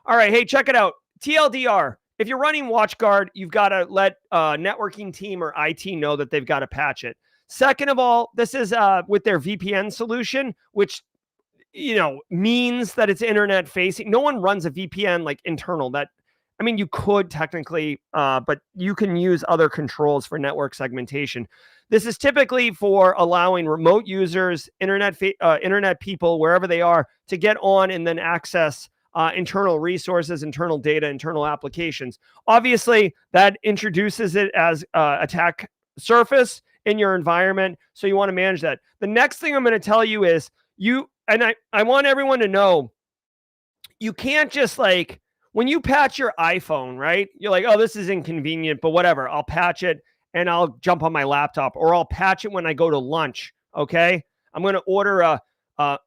All right. Hey, check it out. TLDR. If you're running WatchGuard, you've got to let networking team or IT know that they've got to patch it. Second of all, this is with their VPN solution, which means that it's internet facing. No one runs a VPN like internal. You could technically, but you can use other controls for network segmentation. This is typically for allowing remote users, internet people, wherever they are, to get on and then access internal resources, internal data, internal applications. Obviously, that introduces it as attack surface in your environment, so you want to manage that. The next thing I'm going to tell you is I want everyone to know, you can't just when you patch your iPhone, right? You're like, oh, this is inconvenient, but whatever. I'll patch it and I'll jump on my laptop, or I'll patch it when I go to lunch. Okay. I'm going to order a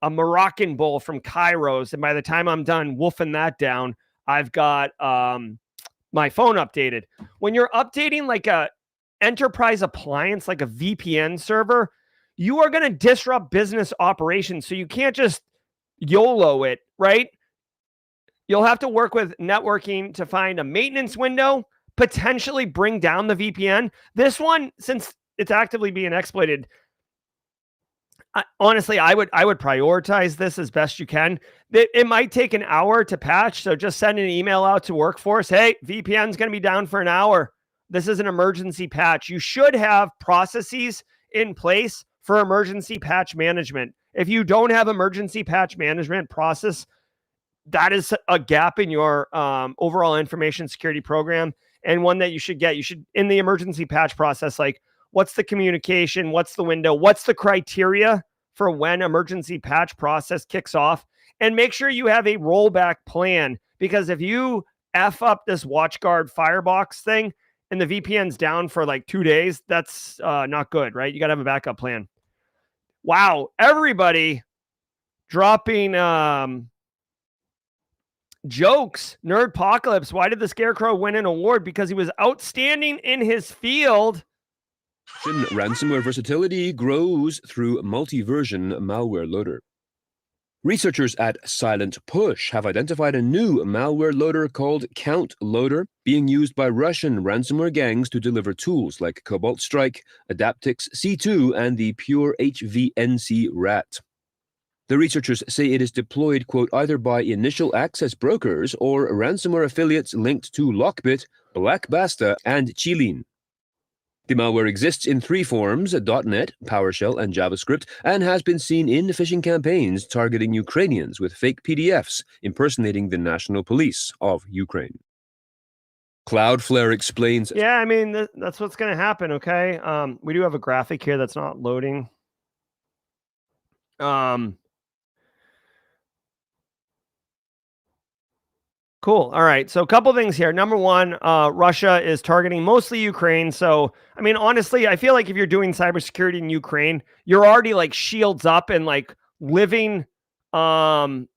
Moroccan bowl from Kairos. And by the time I'm done wolfing that down, I've got my phone updated. When you're updating like a enterprise appliance, like a VPN server, you are going to disrupt business operations. So you can't just YOLO it, right? You'll have to work with networking to find a maintenance window, potentially bring down the VPN. This one, since it's actively being exploited, honestly, I would prioritize this as best you can. It might take an hour to patch, so just send an email out to workforce. Hey, VPN's going to be down for an hour. This is an emergency patch. You should have processes in place for emergency patch management. If you don't have emergency patch management process, that is a gap in your overall information security program, and one that you should get. You should, in the emergency patch process, what's the communication? What's the window? What's the criteria for when emergency patch process kicks off? And make sure you have a rollback plan, because if you F up this WatchGuard Firebox thing and the VPN's down for 2 days, that's not good, right? You got to have a backup plan. Wow. Everybody dropping jokes. Nerdpocalypse. Why did the Scarecrow win an award? Because he was outstanding in his field. Ransomware versatility grows through multi-version malware loader. Researchers at Silent Push have identified a new malware loader called Count Loader, being used by Russian ransomware gangs to deliver tools like Cobalt Strike, Adaptix C2, and the Pure HVNC Rat. The researchers say it is deployed, quote, either by initial access brokers or ransomware affiliates linked to Lockbit, Black Basta, and Chilin. The malware exists in 3 forms, .NET, PowerShell, and JavaScript, and has been seen in phishing campaigns targeting Ukrainians with fake PDFs impersonating the national police of Ukraine. Cloudflare explains... Yeah, that's what's going to happen, okay? We do have a graphic here that's not loading. Cool. All right. So a couple things here. Number one, Russia is targeting mostly Ukraine. So, honestly, I feel like if you're doing cybersecurity in Ukraine, you're already shields up and living on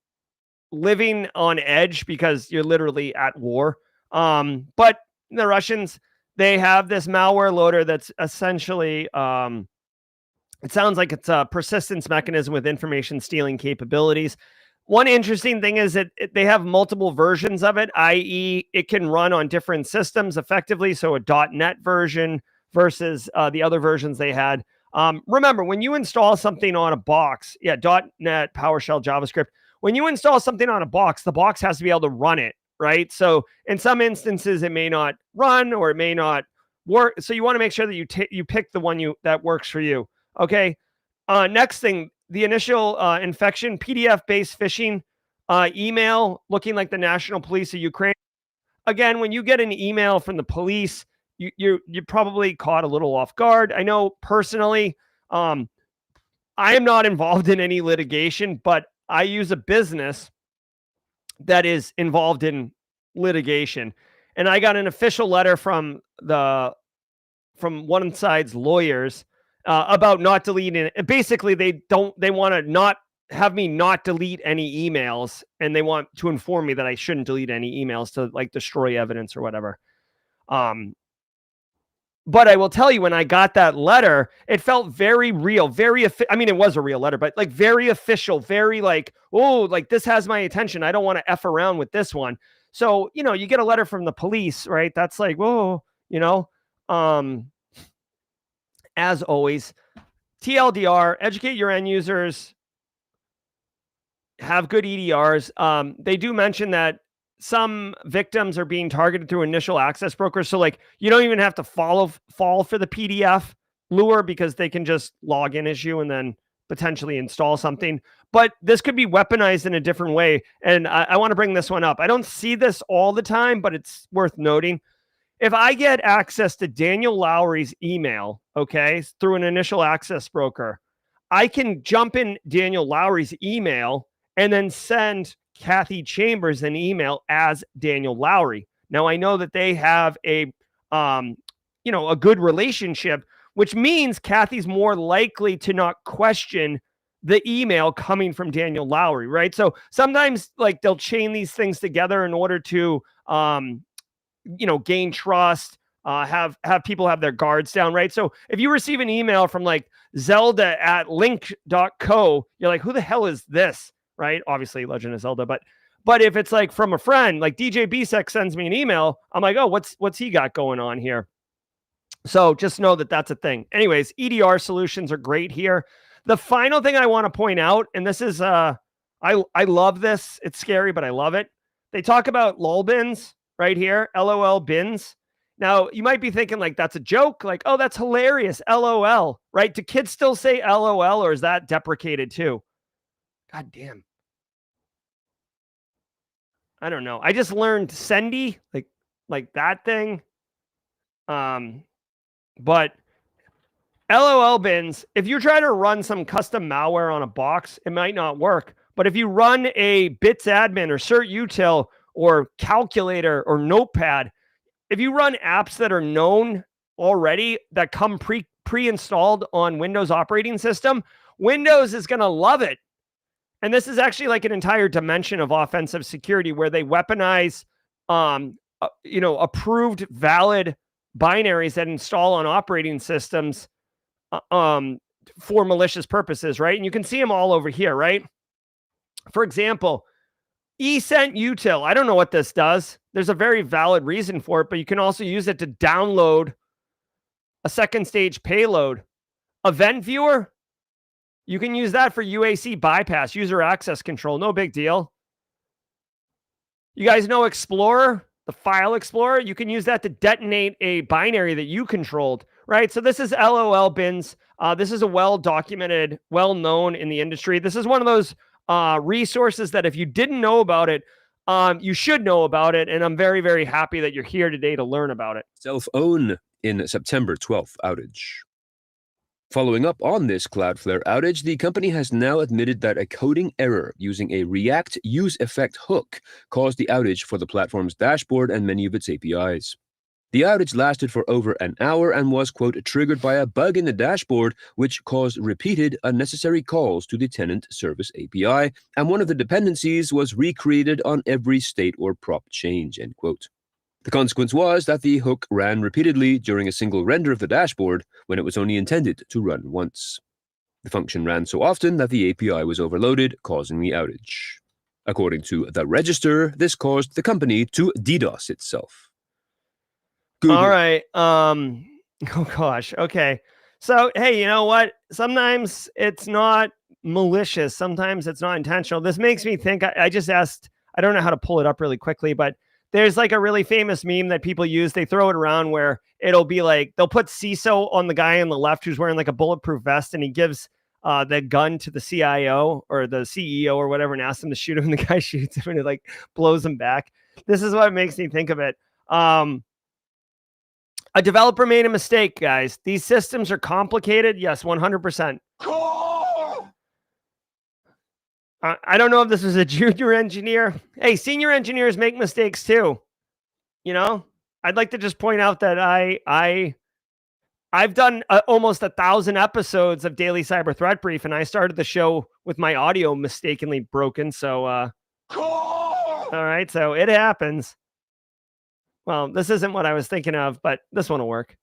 edge because you're literally at war. But the Russians, they have this malware loader that's essentially, it sounds like it's a persistence mechanism with information stealing capabilities. One interesting thing is that they have multiple versions of it, i.e. it can run on different systems effectively. So a .NET version versus the other versions they had. Remember, when you install something on a box, .NET, PowerShell, JavaScript, when you install something on a box, the box has to be able to run it, right? So in some instances, it may not run or it may not work. So you want to make sure that you pick the one that works for you. Okay. Next thing, the initial infection, PDF-based phishing email looking like the National Police of Ukraine. Again, when you get an email from the police, you probably caught a little off guard. I know personally, I am not involved in any litigation, but I use a business that is involved in litigation. And I got an official letter from one side's lawyers about not deleting it. Basically, they want to not have me not delete any emails, and they want to inform me that I shouldn't delete any emails to destroy evidence or whatever. But I will tell you, when I got that letter, it felt very real, it was a real letter, but very official, very this has my attention. I don't want to F around with this one. So, you get a letter from the police, right? That's whoa, as always, TLDR, educate your end users, have good EDRs. They do mention that some victims are being targeted through initial access brokers. So like you don't even have to fall for the PDF lure because they can just log in as you and then potentially install something. But this could be weaponized in a different way. And I want to bring this one up. I don't see this all the time, but it's worth noting. If I get access to Daniel Lowry's email, okay, through an initial access broker, I can jump in Daniel Lowry's email and then send Kathy Chambers an email as Daniel Lowry. Now I know that they have a good relationship, which means Kathy's more likely to not question the email coming from Daniel Lowry, right? So sometimes like they'll chain these things together in order to gain trust, have people have their guards down, right? So if you receive an email from like Zelda@link.co, you're like, who the hell is this? Right? Obviously Legend of Zelda, but if it's like from a friend, like DJ Bsec sends me an email, I'm like, oh, what's he got going on here? So just know that that's a thing. Anyways, EDR solutions are great here. The final thing I want to point out, and this is I love this. It's scary, but I love it. They talk about lol bins right here, LOL bins. Now, you might be thinking like that's a joke, like, oh, that's hilarious, LOL, right? Do kids still say LOL, or is that deprecated too? God damn. I don't know. I just learned Sendy, like that thing. But LOL bins, if you try to run some custom malware on a box, it might not work. But if you run a bits admin or cert util or calculator or notepad, if you run apps that are known already that come pre-installed on Windows operating system, Windows is going to love it. And this is actually like an entire dimension of offensive security where they weaponize, approved valid binaries that install on operating systems for malicious purposes, right? And you can see them all over here, right? For example, eSent util. I don't know what this does. There's a very valid reason for it, but you can also use it to download a second stage payload. Event viewer. You can use that for UAC bypass, user access control. No big deal. You guys know Explorer, the file explorer? You can use that to detonate a binary that you controlled, right? So this is LOL bins. This is a well-documented, well-known in the industry. This is one of those resources that if you didn't know about it, you should know about it. And I'm very, very happy that you're here today to learn about it. Self-own in September 12th outage. Following up on this Cloudflare outage, the company has now admitted that a coding error using a React use effect hook caused the outage for the platform's dashboard and many of its APIs. The outage lasted for over an hour and was, quote, triggered by a bug in the dashboard, which caused repeated unnecessary calls to the tenant service API, and one of the dependencies was recreated on every state or prop change, end quote. The consequence was that the hook ran repeatedly during a single render of the dashboard when it was only intended to run once. The function ran so often that the API was overloaded, causing the outage. According to The Register, this caused the company to DDoS itself. Google. All right. Oh gosh. Okay. So, hey, you know what? Sometimes it's not malicious. Sometimes it's not intentional. This makes me think, I just asked, I don't know how to pull it up really quickly, but there's like a really famous meme that people use. They throw it around where it'll be like, they'll put CISO on the guy on the left who's wearing like a bulletproof vest, and he gives the gun to the CIO or the CEO or whatever and asks him to shoot him, and the guy shoots him and it like blows him back. This is what makes me think of it. A developer made a mistake, guys. These systems are complicated. Yes, 100%. I don't know if this is a junior engineer. Hey, senior engineers make mistakes too. You know, I'd like to just point out that I've done almost 1,000 episodes of Daily Cyber Threat Brief, and I started the show with my audio mistakenly broken. So, all right, so it happens. Well, this isn't what I was thinking of, but this one will work.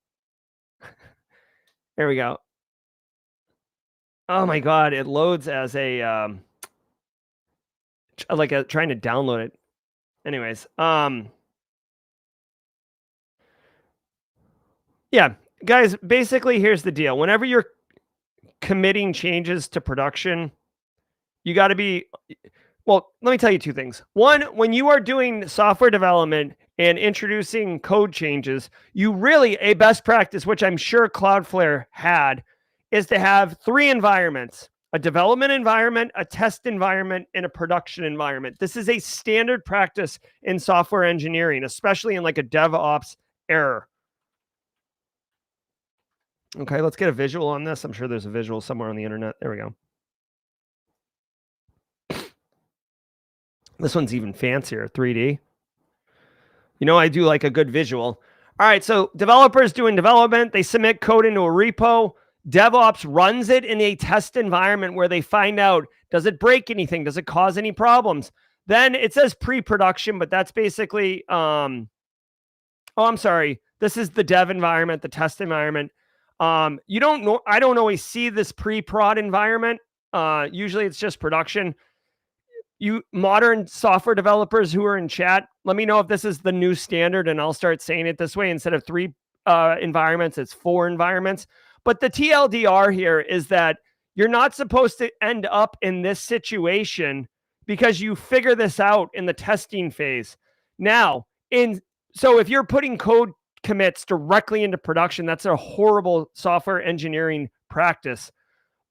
There we go. Oh my God, it loads as a like trying to download it. Anyways, yeah, guys, basically here's the deal. Whenever you're committing changes to production, you got to be, well, let me tell you two things. One, when you are doing software development and introducing code changes, you really, a best practice, which I'm sure Cloudflare had, is to have 3 environments: a development environment, a test environment, and a production environment. This is a standard practice in software engineering, especially in like a DevOps era. Okay, let's get a visual on this. I'm sure there's a visual somewhere on the internet. There we go. This one's even fancier, 3D. You know, I do like a good visual. All right, so developers doing development, they submit code into a repo. DevOps runs it in a test environment where they find out, does it break anything? Does it cause any problems? Then it says pre-production, but that's basically, oh, I'm sorry. This is the dev environment, the test environment. You don't know, I don't always see this pre-prod environment. Usually it's just production. You modern software developers who are in chat, let me know if this is the new standard, and I'll start saying it this way. Instead of 3 environments, it's 4 environments. But the TLDR here is that you're not supposed to end up in this situation because you figure this out in the testing phase. Now, so if you're putting code commits directly into production, that's a horrible software engineering practice.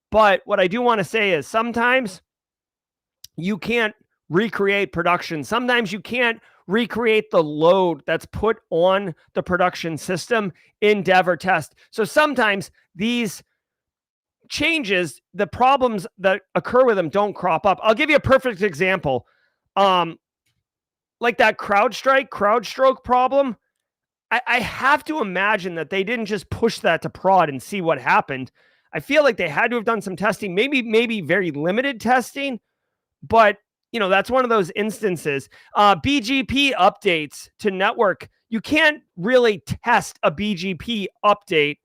But what I do want to say is sometimes you can't recreate production. Sometimes you can't recreate the load that's put on the production system in dev or test. So sometimes these changes, the problems that occur with them don't crop up. I'll give you a perfect example. Like that CrowdStroke problem. I have to imagine that they didn't just push that to prod and see what happened. I feel like they had to have done some testing, maybe very limited testing. But, you know, that's one of those instances. BGP updates to network. You can't really test a BGP update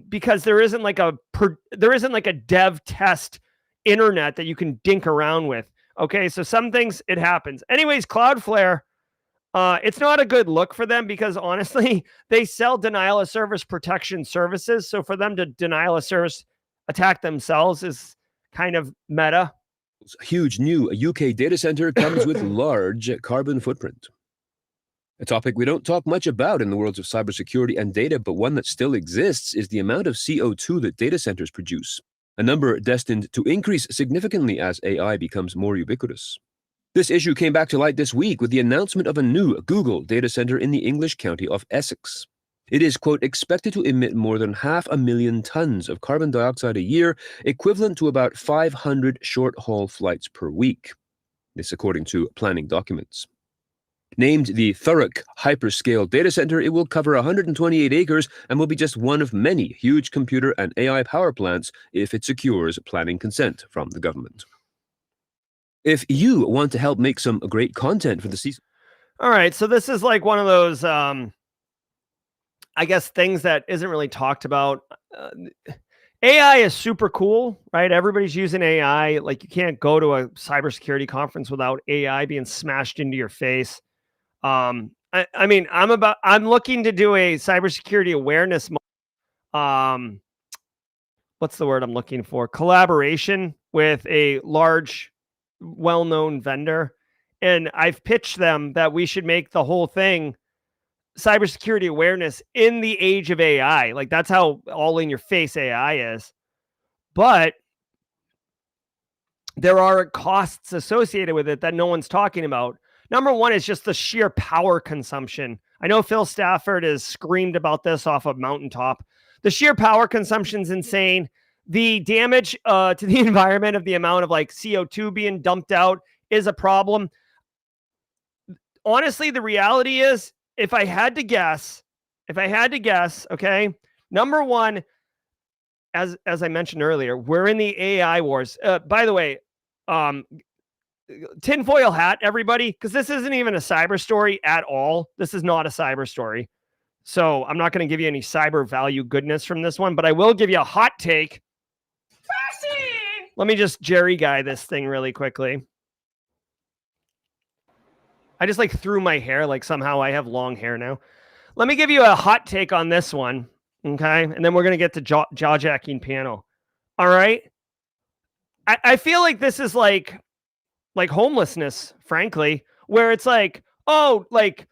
because there isn't like a dev test internet that you can dink around with. Okay, so some things, it happens. Anyways, Cloudflare, it's not a good look for them because honestly, they sell denial of service protection services. So for them to denial of service attack themselves is kind of meta. Huge new UK data center comes with large carbon footprint. A topic we don't talk much about in the worlds of cybersecurity and data, but one that still exists is the amount of CO2 that data centers produce, a number destined to increase significantly as AI becomes more ubiquitous. This issue came back to light this week with the announcement of a new Google data center in the English county of Essex. It is, quote, expected to emit more than 500,000 tons of carbon dioxide a year, equivalent to about 500 short-haul flights per week. This according to planning documents. Named the Thurrock Hyperscale Data Center, it will cover 128 acres and will be just one of many huge computer and AI power plants if it secures planning consent from the government. If you want to help make some great content for the CISO... All right, so this is like one of those... I guess things that isn't really talked about. AI is super cool, right? Everybody's using AI. Like you can't go to a cybersecurity conference without AI being smashed into your face. I mean, I'm looking to do a cybersecurity awareness. What's the word I'm looking for? Collaboration with a large, well-known vendor. And I've pitched them that we should make the whole thing cybersecurity awareness in the age of AI. Like that's how all in your face AI is. But there are costs associated with it that no one's talking about. Number one is just the sheer power consumption. I know Phil Stafford has screamed about this off of mountaintop. The sheer power consumption is insane. The damage to the environment of the amount of like CO2 being dumped out is a problem. Honestly, the reality is, if I had to guess, okay, number one, as I mentioned earlier, we're in the AI wars. By the way, tinfoil hat, everybody, because this isn't even a cyber story at all. This is not a cyber story. So I'm not going to give you any cyber value goodness from this one, but I will give you a hot take. Let me just Jerry guy this thing really quickly. I just like threw my hair, like somehow I have long hair now. Let me give you a hot take on this one, okay? And then we're going to get to jaw-jacking panel. All right. I feel like this is like homelessness, frankly, where it's like, oh, like,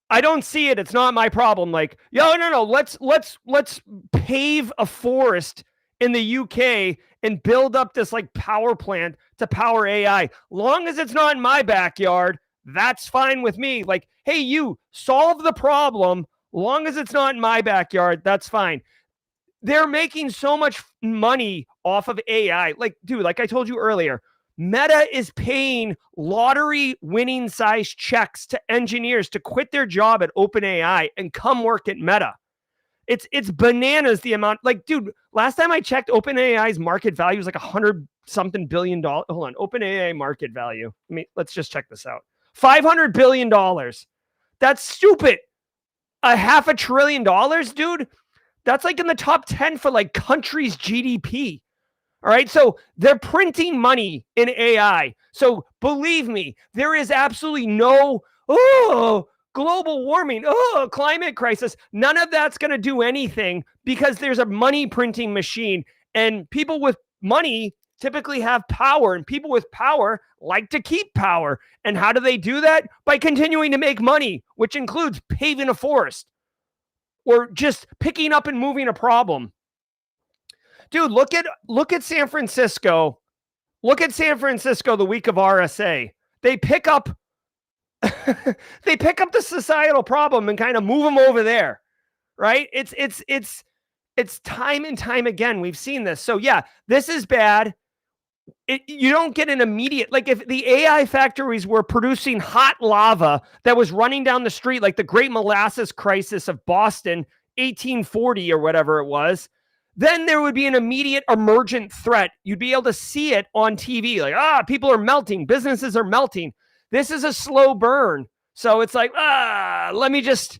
I don't see it. It's not my problem. Like, no. Let's pave a forest in the UK and build up this like power plant to power AI. Long as it's not in my backyard, that's fine with me. Like, hey, you solve the problem. Long as it's not in my backyard, that's fine. They're making so much money off of AI. Like, dude, like I told you earlier, Meta is paying lottery winning size checks to engineers to quit their job at OpenAI and come work at Meta. It's bananas the amount. Like, dude, last time I checked, OpenAI's market value is like $100-something billion. Hold on, OpenAI market value. Let's just check this out. $500 billion. That's stupid. $500 billion, dude. That's like in the top 10 for like countries' GDP. All right. So they're printing money in AI. So believe me, there is absolutely no, global warming, climate crisis. None of that's going to do anything because there's a money printing machine, and people with money typically have power, and people with power like to keep power. And how do they do that? By continuing to make money, which includes paving a forest or just picking up and moving a problem. Dude, look at San Francisco. Look at San Francisco the week of RSA. They pick up the societal problem and kind of move them over there, right? It's time and time again. We've seen this. So yeah, this is bad. You don't get an immediate, like if the AI factories were producing hot lava that was running down the street, like the Great Molasses Crisis of Boston, 1840 or whatever it was, then there would be an immediate emergent threat. You'd be able to see it on TV, like, people are melting, businesses are melting. This is a slow burn. So it's like, let me just,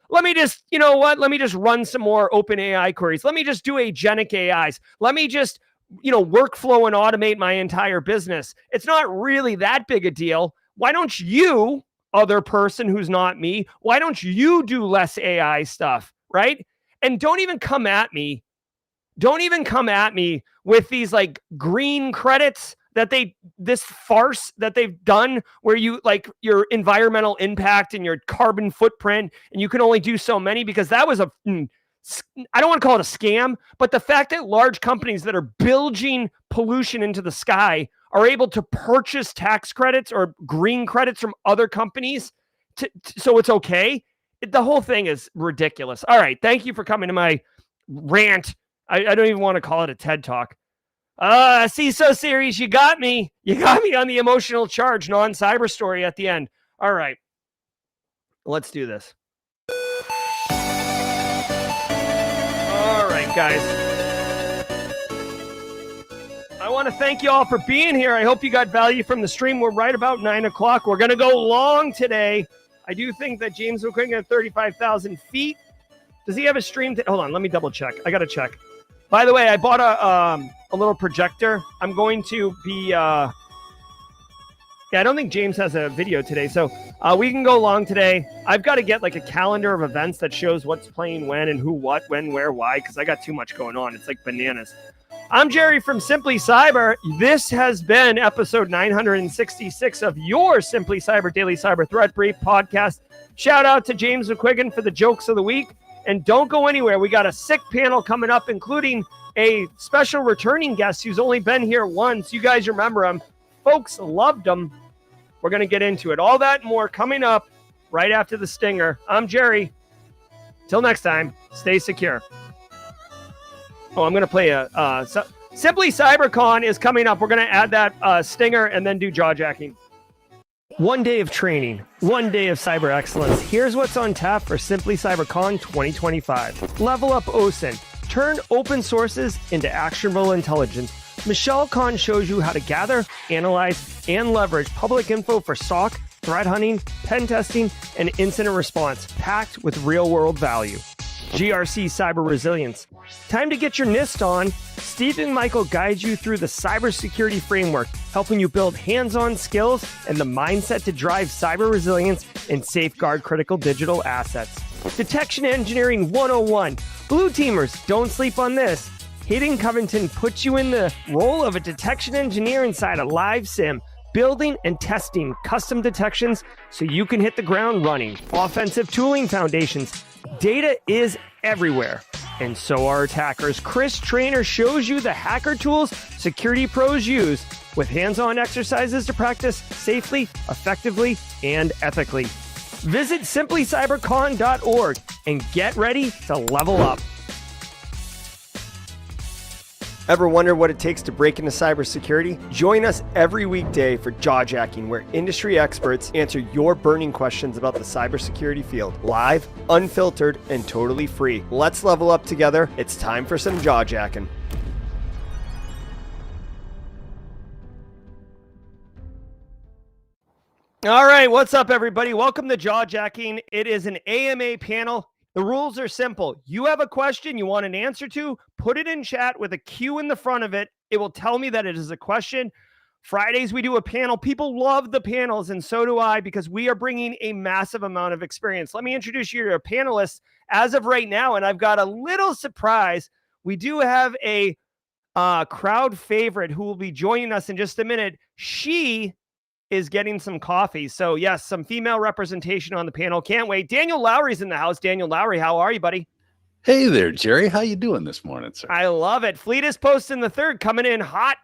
you know what? Let me just run some more open AI queries. Let me just do agentic AIs. Let me just, workflow and automate my entire business. It's not really that big a deal. Why don't you, other person who's not me, why don't you do less AI stuff, right? And don't even come at me with these like green credits this farce that they've done where you like your environmental impact and your carbon footprint, and you can only do so many because that was I don't want to call it a scam, but the fact that large companies that are bilging pollution into the sky are able to purchase tax credits or green credits from other companies so it's okay. The whole thing is ridiculous. All right. Thank you for coming to my rant. I don't even want to call it a TED Talk. CISO series, you got me. You got me on the emotional charge, non-cyber story at the end. All right. Let's do this. All right, guys. I want to thank you all for being here. I hope you got value from the stream. We're right about 9 o'clock. We're going to go long today. I do think that James McQuiggan at 35,000 feet. Does he have a stream? Hold on, let me double check. I got to check. By the way, I bought a little projector. I'm going to be... I don't think James has a video today, so we can go long today. I've got to get like a calendar of events that shows what's playing when and who, what, when, where, why, because I got too much going on. It's like bananas. I'm Jerry from Simply Cyber. This has been episode 966 of your Simply Cyber Daily Cyber Threat Brief podcast. Shout out to James McQuiggan for the jokes of the week. And don't go anywhere. We got a sick panel coming up, including a special returning guest who's only been here once. You guys remember him. Folks loved him. We're going to get into it. All that and more coming up right after the stinger. I'm Jerry. Till next time, stay secure. Oh, I'm going to play Simply CyberCon is coming up. We're going to add that stinger and then do jaw jacking. One day of training, one day of cyber excellence. Here's what's on tap for Simply CyberCon 2025. Level up OSINT. Turn open sources into actionable intelligence. Michelle Kahn shows you how to gather, analyze, and leverage public info for SOC, threat hunting, pen testing, and incident response, packed with real-world value. GRC Cyber Resilience. Time to get your NIST on. Steve and Michael guide you through the cybersecurity framework, helping you build hands-on skills and the mindset to drive cyber resilience and safeguard critical digital assets. Detection Engineering 101. Blue Teamers, don't sleep on this. Hayden Covington puts you in the role of a detection engineer inside a live sim, building and testing custom detections so you can hit the ground running. Offensive tooling foundations. Data is everywhere, and so are attackers. Chris Trainer shows you the hacker tools security pros use with hands-on exercises to practice safely, effectively, and ethically. Visit simplycybercon.org and get ready to level up. Ever wonder what it takes to break into cybersecurity? Join us every weekday for Jawjacking, where industry experts answer your burning questions about the cybersecurity field. Live, unfiltered, and totally free. Let's level up together. It's time for some Jawjacking. All right, what's up, everybody? Welcome to Jawjacking. It is an AMA panel. The rules are simple. You have a question you want an answer to, put it in chat with a Q in the front of it. It will tell me that it is a question. Fridays, we do a panel. People love the panels, and so do I, because we are bringing a massive amount of experience. Let me introduce you to our panelists as of right now, and I've got a little surprise. We do have a crowd favorite who will be joining us in just a minute. She is getting some coffee. So yes, some female representation on the panel. Can't wait. Daniel Lowry's in the house. Daniel Lowry, how are you, buddy? Hey there, Jerry. How you doing this morning, sir? I love it. Fleetus posting the third, coming in hot.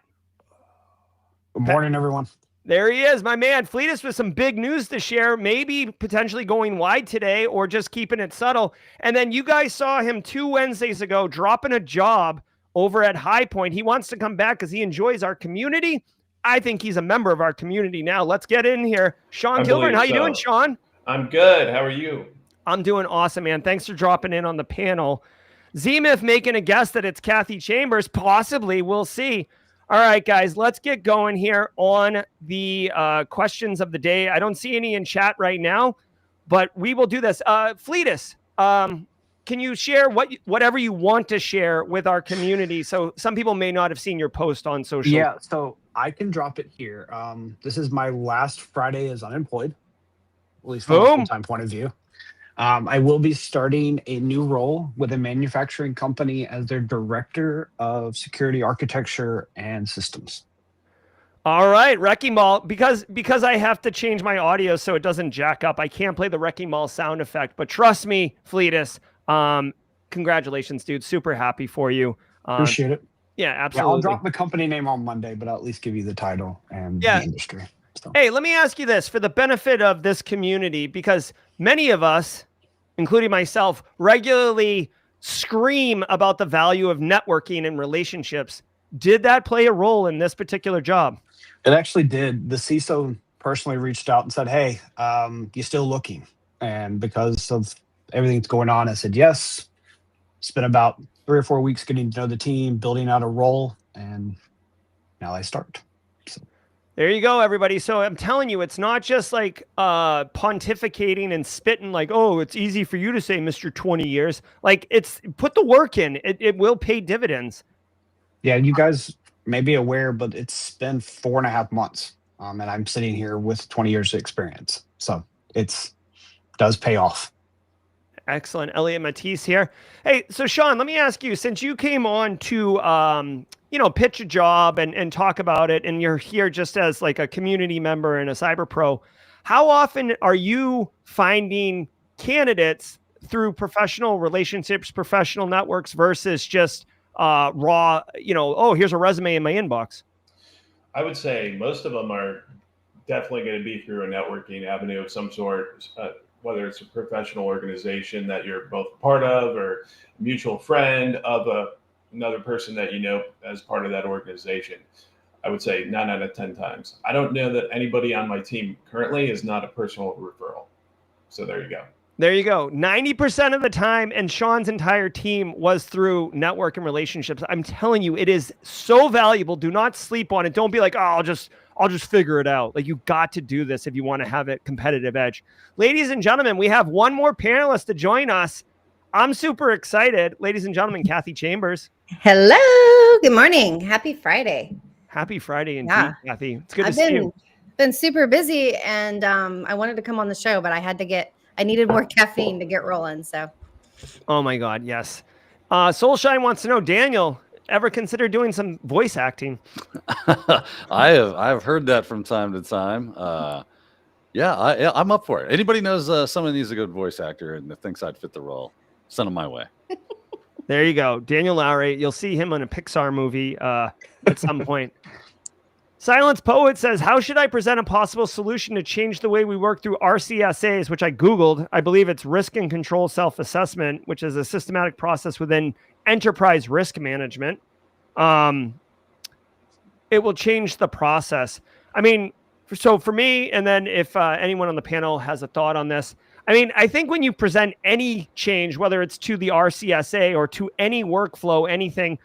Good morning, everyone. There he is, my man. Fleetus with some big news to share, maybe potentially going wide today or just keeping it subtle. And then you guys saw him 2 Wednesdays ago dropping a job over at High Point. He wants to come back because he enjoys our community. I think he's a member of our community now. Let's get in here. Sean Kilburn, how you doing, Sean? I'm good. How are you? I'm doing awesome, man. Thanks for dropping in on the panel. Z-Myth making a guess that it's Kathy Chambers. Possibly. We'll see. All right, guys, let's get going here on the questions of the day. I don't see any in chat right now, but we will do this. Fleetus, can you share whatever you want to share with our community? So some people may not have seen your post on social. Yeah, so I can drop it here. This is my last Friday as unemployed, at least from a full-time point of view. I will be starting a new role with a manufacturing company as their director of security architecture and systems. All right, Wrecking Ball, because I have to change my audio so it doesn't jack up, I can't play the Wrecking Ball sound effect, but trust me, Fleetus, congratulations, dude. Super happy for you. Appreciate it. Yeah, absolutely. Yeah, I'll drop the company name on Monday, but I'll at least give you the title and the industry. So. Hey, let me ask you this for the benefit of this community, because many of us, including myself, regularly scream about the value of networking and relationships. Did that play a role in this particular job? It actually did. The CISO personally reached out and said, hey, you still looking? And because of everything that's going on, I said, yes. It's been about 3 or 4 weeks getting to know the team, building out a role, and now I start. So. There you go, everybody. So I'm telling you, it's not just like pontificating and spitting like, oh, it's easy for you to say, Mr. 20 years. Like, it's put the work in. It will pay dividends. Yeah, you guys may be aware, but it's been 4.5 months, and I'm sitting here with 20 years of experience. So does pay off. Excellent. Elliot Matisse here. Hey, so Sean, let me ask you, since you came on to, pitch a job and talk about it, and you're here just as like a community member and a cyber pro, how often are you finding candidates through professional relationships, professional networks versus just raw, oh, here's a resume in my inbox? I would say most of them are definitely going to be through a networking avenue of some sort, whether it's a professional organization that you're both part of or a mutual friend of another person that you know as part of that organization. I would say 9 out of 10 times. I don't know that anybody on my team currently is not a personal referral. So there you go. There you go. 90% of the time, and Sean's entire team was through network and relationships. I'm telling you, it is so valuable. Do not sleep on it. Don't be like, oh, I'll just figure it out. Like, you got to do this if you want to have a competitive edge. Ladies and gentlemen, we have one more panelist to join us. I'm super excited. Ladies and gentlemen, Kathy Chambers. Hello. Good morning. Happy Friday. Happy Friday indeed, Kathy. It's good to see you. I've been super busy, and I wanted to come on the show, but I needed more caffeine to get rolling. So. Oh my God. Yes. Soulshine wants to know, Daniel, ever consider doing some voice acting? I've heard that from time to time. I'm up for it. Anybody knows someone needs a good voice actor and thinks I'd fit the role, send them my way. There you go. Daniel Lowry. You'll see him in a Pixar movie at some point. Silence Poet says, how should I present a possible solution to change the way we work through RCSAs, which I Googled. I believe it's risk and control self-assessment, which is a systematic process within enterprise risk management. It will change the process. I mean, so for me, and then if anyone on the panel has a thought on this, I mean, I think when you present any change, whether it's to the RCSA or to any workflow, anything,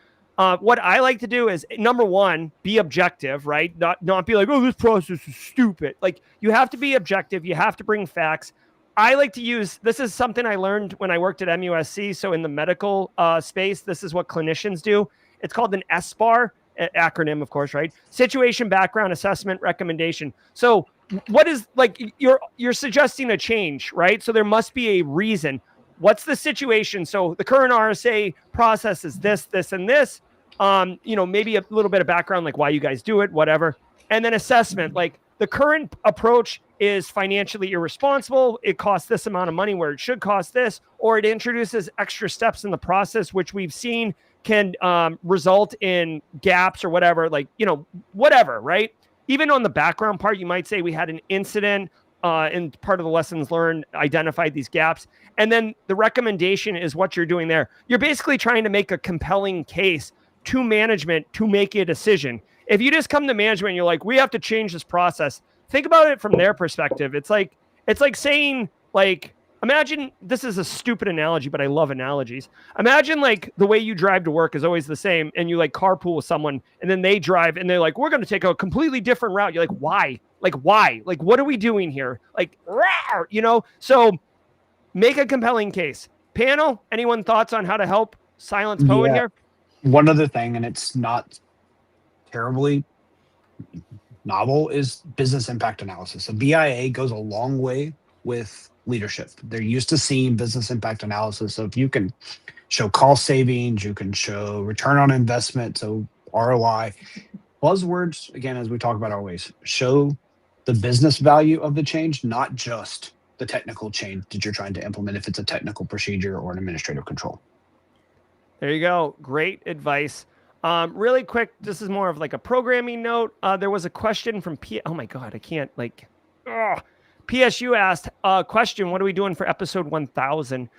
what I like to do is, number one, be objective, right? Not be like, oh, this process is stupid. Like, you have to be objective. You have to bring facts. I like to use, this is something I learned when I worked at MUSC. So in the medical space, this is what clinicians do. It's called an SBAR, acronym, of course, right? Situation, background, assessment, recommendation. So what is, like, you're suggesting a change, right? So there must be a reason. What's the situation? So the current RSA process is this, this, and this. Maybe a little bit of background, like why you guys do it, whatever. And then assessment, like the current approach is financially irresponsible. It costs this amount of money where it should cost this, or it introduces extra steps in the process, which we've seen can result in gaps or whatever, like, whatever, right? Even on the background part, you might say we had an incident and part of the lessons learned identified these gaps. And then the recommendation is what you're doing there. You're basically trying to make a compelling case to management to make a decision. If you just come to management and you're like, we have to change this process, think about it from their perspective. It's like saying, like, imagine, this is a stupid analogy, but I love analogies. Imagine like the way you drive to work is always the same, and you like carpool with someone, and then they drive and they're like, we're going to take a completely different route. You're like, why? Like, why? Like, what are we doing here? Like, so make a compelling case. Panel, anyone thoughts on how to help Silence Poet here? One other thing, and it's not terribly novel, is business impact analysis. So BIA goes a long way with leadership. They're used to seeing business impact analysis. So if you can show cost savings, you can show return on investment, so ROI. Buzzwords, again, as we talk about always, show the business value of the change, not just the technical change that you're trying to implement, if it's a technical procedure or an administrative control. There you go. Great advice. Really quick, this is more of like a programming note. There was a question from oh my God, I can't PSU asked a question. What are we doing for episode 1000?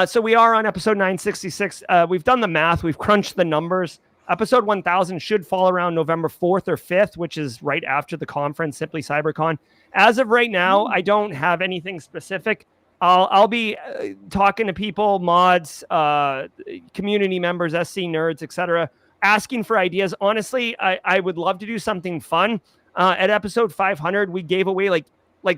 So we are on episode 966. We've done the math. We've crunched the numbers. Episode 1000 should fall around November 4th or 5th, which is right after the conference, Simply CyberCon. As of right now, I don't have anything specific. I'll be talking to people, mods, community members, SC nerds, etc., asking for ideas. Honestly, I would love to do something fun. At episode 500, we gave away like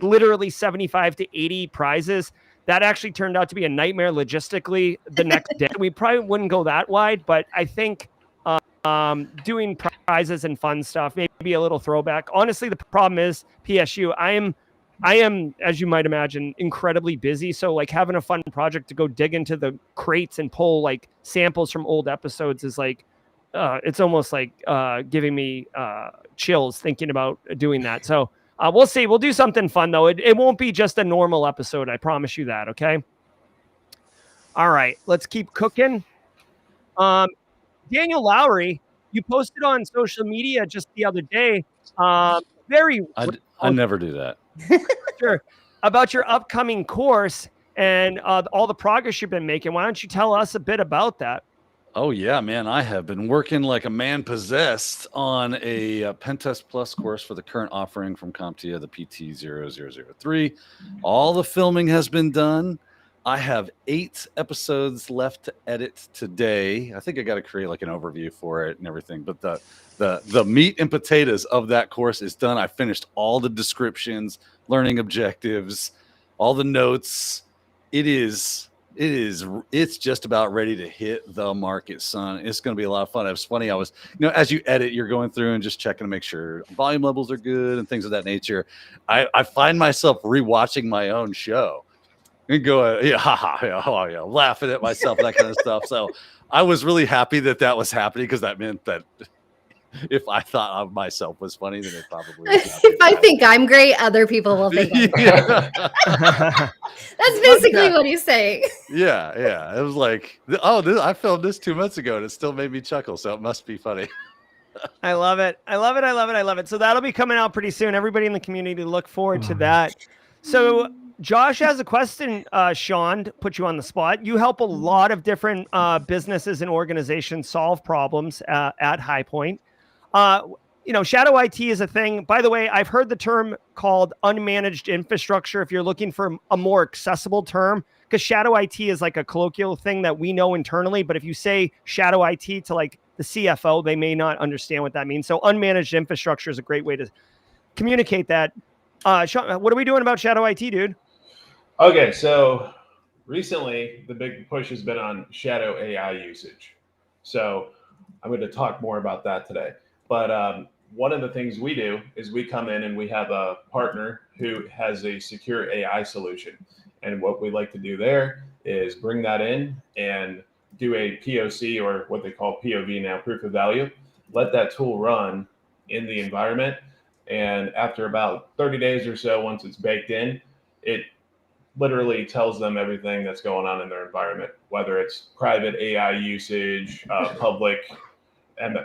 literally 75 to 80 prizes. That actually turned out to be a nightmare logistically the next day. We probably wouldn't go that wide, but I think doing prizes and fun stuff, maybe a little throwback. Honestly, the problem is PSU. I am, as you might imagine, incredibly busy. So like having a fun project to go dig into the crates and pull like samples from old episodes is like, it's almost like giving me chills thinking about doing that. So we'll see. We'll do something fun though. It won't be just a normal episode. I promise you that. Okay. All right, let's keep cooking. Daniel Lowry, you posted on social media just the other day. I never do that. Sure. About your upcoming course and all the progress you've been making. Why don't you tell us a bit about that? Oh, yeah, man. I have been working like a man possessed on a Pentest Plus course for the current offering from CompTIA, the PT0003. All the filming has been done. I have 8 episodes left to edit today. I think I got to create like an overview for it and everything. But the meat and potatoes of that course is done. I finished all the descriptions, learning objectives, all the notes. It's just about ready to hit the market, son. It's going to be a lot of fun. It was funny. I was, as you edit, you're going through and just checking to make sure volume levels are good and things of that nature. I find myself rewatching my own show and go, laughing at myself, that kind of stuff. So I was really happy that was happening because that meant that if I thought of myself was funny, then it probably was not If too I bad. think I'm great, other people will think I'm great. Yeah. That's basically what he's saying. Yeah. It was like, I filmed this 2 months ago and it still made me chuckle, so it must be funny. I love it. I love it. I love it. I love it. So that'll be coming out pretty soon. Everybody in the community, look forward to that. So Josh has a question, Sean, to put you on the spot. You help a lot of different businesses and organizations solve problems at High Point. Shadow IT is a thing. By the way, I've heard the term called unmanaged infrastructure. If you're looking for a more accessible term, because shadow IT is like a colloquial thing that we know internally. But if you say shadow IT to like the CFO, they may not understand what that means. So unmanaged infrastructure is a great way to communicate that. Sean, what are we doing about shadow IT, dude? Okay, so recently the big push has been on shadow AI usage. So I'm going to talk more about that today. But one of the things we do is we come in and we have a partner who has a secure AI solution. And what we like to do there is bring that in and do a POC, or what they call POV now, proof of value. Let that tool run in the environment. And after about 30 days or so, once it's baked in, it literally tells them everything that's going on in their environment, whether it's private AI usage, public, and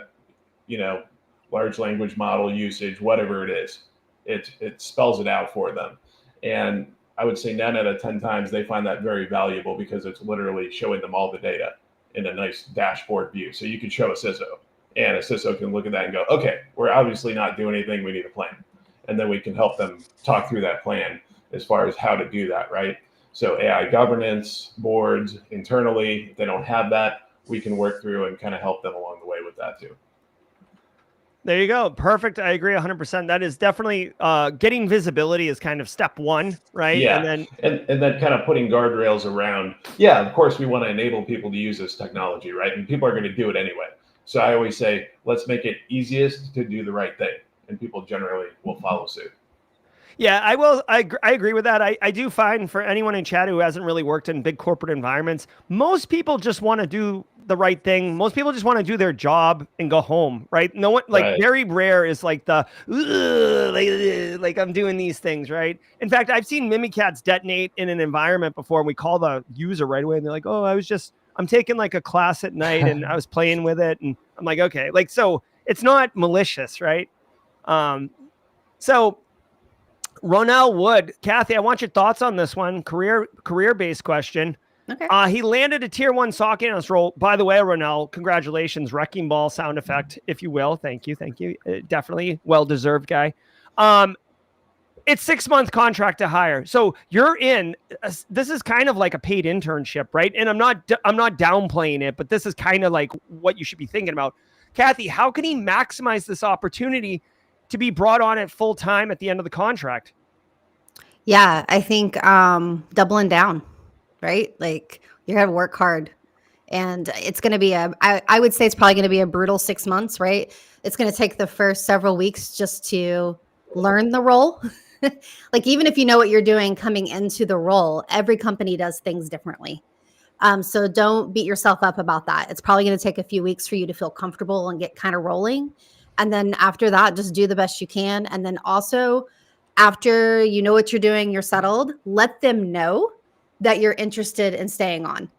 large language model usage, whatever it is. It spells it out for them. And I would say 9 out of 10 times they find that very valuable because it's literally showing them all the data in a nice dashboard view. So you can show a CISO, and a CISO can look at that and go, okay, we're obviously not doing anything. We need a plan. And then we can help them talk through that plan as far as how to do that, right? So AI governance, boards internally, if they don't have that, we can work through and kind of help them along the way with that too. There you go. Perfect. I agree 100%. That is definitely getting visibility is kind of step one, right? Yeah. And then kind of putting guardrails around. Yeah, of course, we want to enable people to use this technology, right? And people are going to do it anyway. So I always say, let's make it easiest to do the right thing. And people generally will follow suit. Yeah, I will. I agree with that. I do find for anyone in chat who hasn't really worked in big corporate environments, most people just want to do the right thing. Most people just want to do their job and go home, right? No one, like Right. very rare is like the, like I'm doing these things, right? In fact, I've seen Mimikatz detonate in an environment before and we call the user right away and they're like, oh, I'm taking like a class at night and I was playing with it. And I'm like, okay, like, so it's not malicious, right? So Ronell Wood, Kathy, I want your thoughts on this one. Career-based question. Okay. He landed a tier 1 SOC analyst role. By the way, Ronell, congratulations. Wrecking ball sound effect, if you will. Thank you. Definitely well-deserved guy. It's 6-month contract to hire. So you're in, this is kind of like a paid internship, right? And I'm not downplaying it, but this is kind of like what you should be thinking about. Kathy, how can he maximize this opportunity to be brought on at full time at the end of the contract? Yeah, I think doubling down, right? Like you're gonna work hard, and it's gonna be I would say it's probably gonna be a brutal 6 months, right? It's gonna take the first several weeks just to learn the role. Like even if you know what you're doing coming into the role, every company does things differently. So don't beat yourself up about that. It's probably going to take a few weeks for you to feel comfortable and get kind of rolling. And then after that, just do the best you can. And then also after you know what you're doing, you're settled, let them know that you're interested in staying on.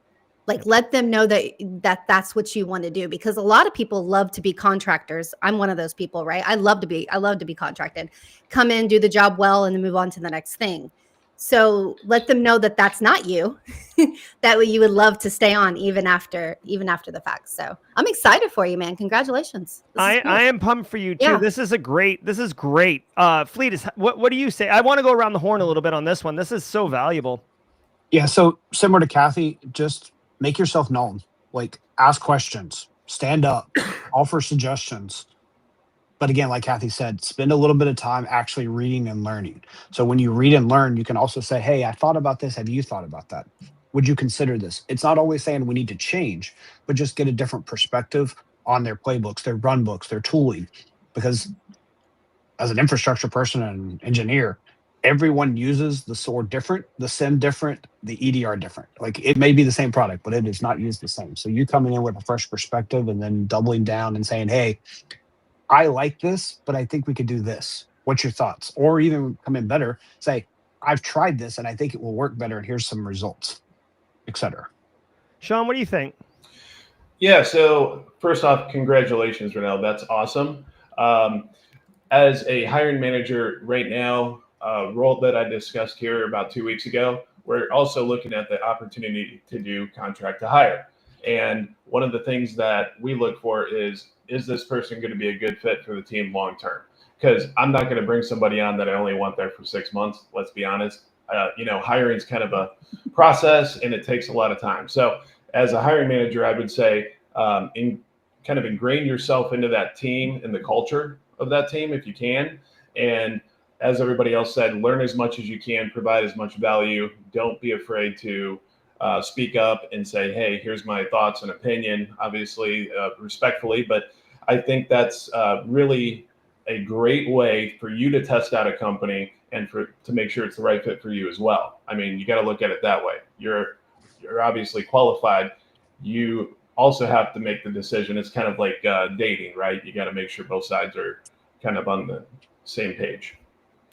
Like let them know that that's what you want to do, because a lot of people love to be contractors. I'm one of those people, right? I love to be contracted. Come in, do the job well, and then move on to the next thing. So let them know that that's not you. That way you would love to stay on even after the fact. So I'm excited for you, man. Congratulations. I am pumped for you too. Yeah. This is great. Fleet, what do you say? I want to go around the horn a little bit on this one. This is so valuable. Yeah, so similar to Kathy, just make yourself known. Like ask questions, stand up, offer suggestions. But again, like Kathy said, spend a little bit of time actually reading and learning. So when you read and learn, you can also say, hey, I thought about this. Have you thought about that? Would you consider this? It's not always saying we need to change, but just get a different perspective on their playbooks, their run books, their tooling. Because as an infrastructure person and engineer, everyone uses the SOAR different, the SIM different, the EDR different. Like it may be the same product, but it is not used the same. So you coming in with a fresh perspective and then doubling down and saying, hey, I like this, but I think we could do this. What's your thoughts? Or even come in better, say, I've tried this and I think it will work better. And here's some results, etc. Sean, what do you think? Yeah, so first off, congratulations, Renell. That's awesome. As a hiring manager right now, role that I discussed here about 2 weeks ago, we're also looking at the opportunity to do contract to hire. And one of the things that we look for is this person going to be a good fit for the team long term? Because I'm not going to bring somebody on that I only want there for 6 months. Let's be honest. Hiring is kind of a process and it takes a lot of time. So as a hiring manager, I would say kind of ingrain yourself into that team and the culture of that team if you can. And as everybody else said, learn as much as you can, provide as much value. Don't be afraid to speak up and say, hey, here's my thoughts and opinion, obviously respectfully. But I think that's really a great way for you to test out a company and to make sure it's the right fit for you as well. I mean, you got to look at it that way. You're obviously qualified. You also have to make the decision. It's kind of like dating, right? You got to make sure both sides are kind of on the same page.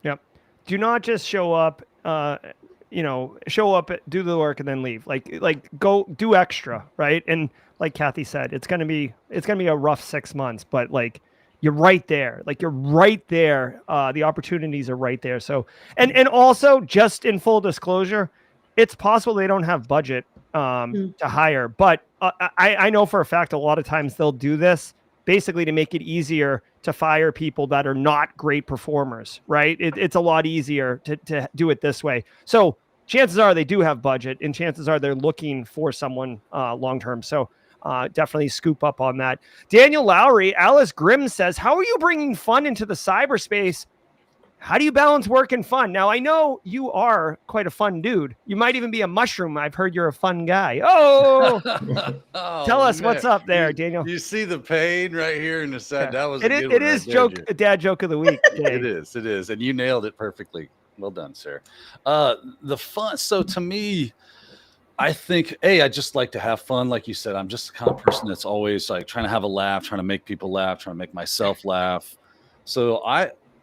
Yep. Do not just show up, show up, do the work and then leave. Like go do extra, right? And like Kathy said, it's going to be a rough 6 months, but like you're right there. Like you're right there. The opportunities are right there. So, and also just in full disclosure, it's possible they don't have budget to hire, but I know for a fact a lot of times they'll do this basically to make it easier to fire people that are not great performers, right? It's a lot easier to do it this way. So chances are they do have budget, and chances are they're looking for someone long-term. So definitely scoop up on that. Daniel Lowry, Alice Grimm says, how are you bringing fun into the cyberspace? How do you balance work and fun? Now, I know you are quite a fun dude. You might even be a mushroom. I've heard you're a fun guy. Oh, tell us what's up there, Daniel. You see the pain right here in the set. Yeah. That was it is dad joke of the week. It is. And you nailed it perfectly. Well done, sir. The fun. So to me, I think, I just like to have fun. Like you said, I'm just the kind of person that's always like trying to have a laugh, trying to make people laugh, trying to make myself laugh. So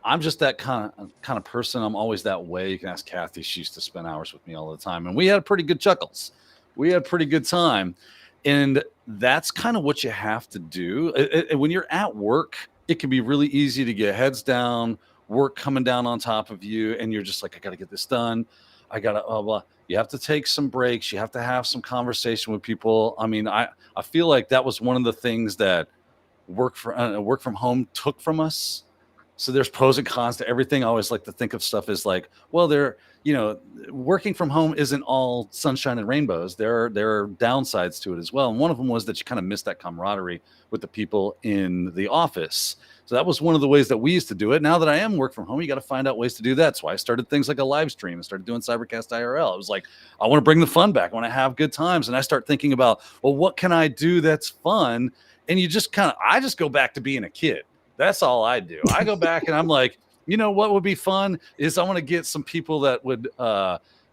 I'm just that kind of person. I'm always that way. You can ask Kathy. She used to spend hours with me all the time. And we had pretty good chuckles. We had a pretty good time. And that's kind of what you have to do. When you're at work, it can be really easy to get heads down, work coming down on top of you. And you're just like, I got to get this done. I got to, blah. You have to take some breaks. You have to have some conversation with people. I mean, I feel like that was one of the things that work from home took from us. So there's pros and cons to everything. I always like to think of stuff as like, well, working from home isn't all sunshine and rainbows. There are downsides to it as well. And one of them was that you kind of miss that camaraderie with the people in the office. So that was one of the ways that we used to do it. Now that I am work from home, you got to find out ways to do that. That's why I started things like a live stream and started doing Cybercast IRL. It was like, I want to bring the fun back. I want to have good times. And I start thinking about, well, what can I do that's fun? And I just go back to being a kid. That's all I do. I go back and I'm like, what would be fun is I want to get some people that would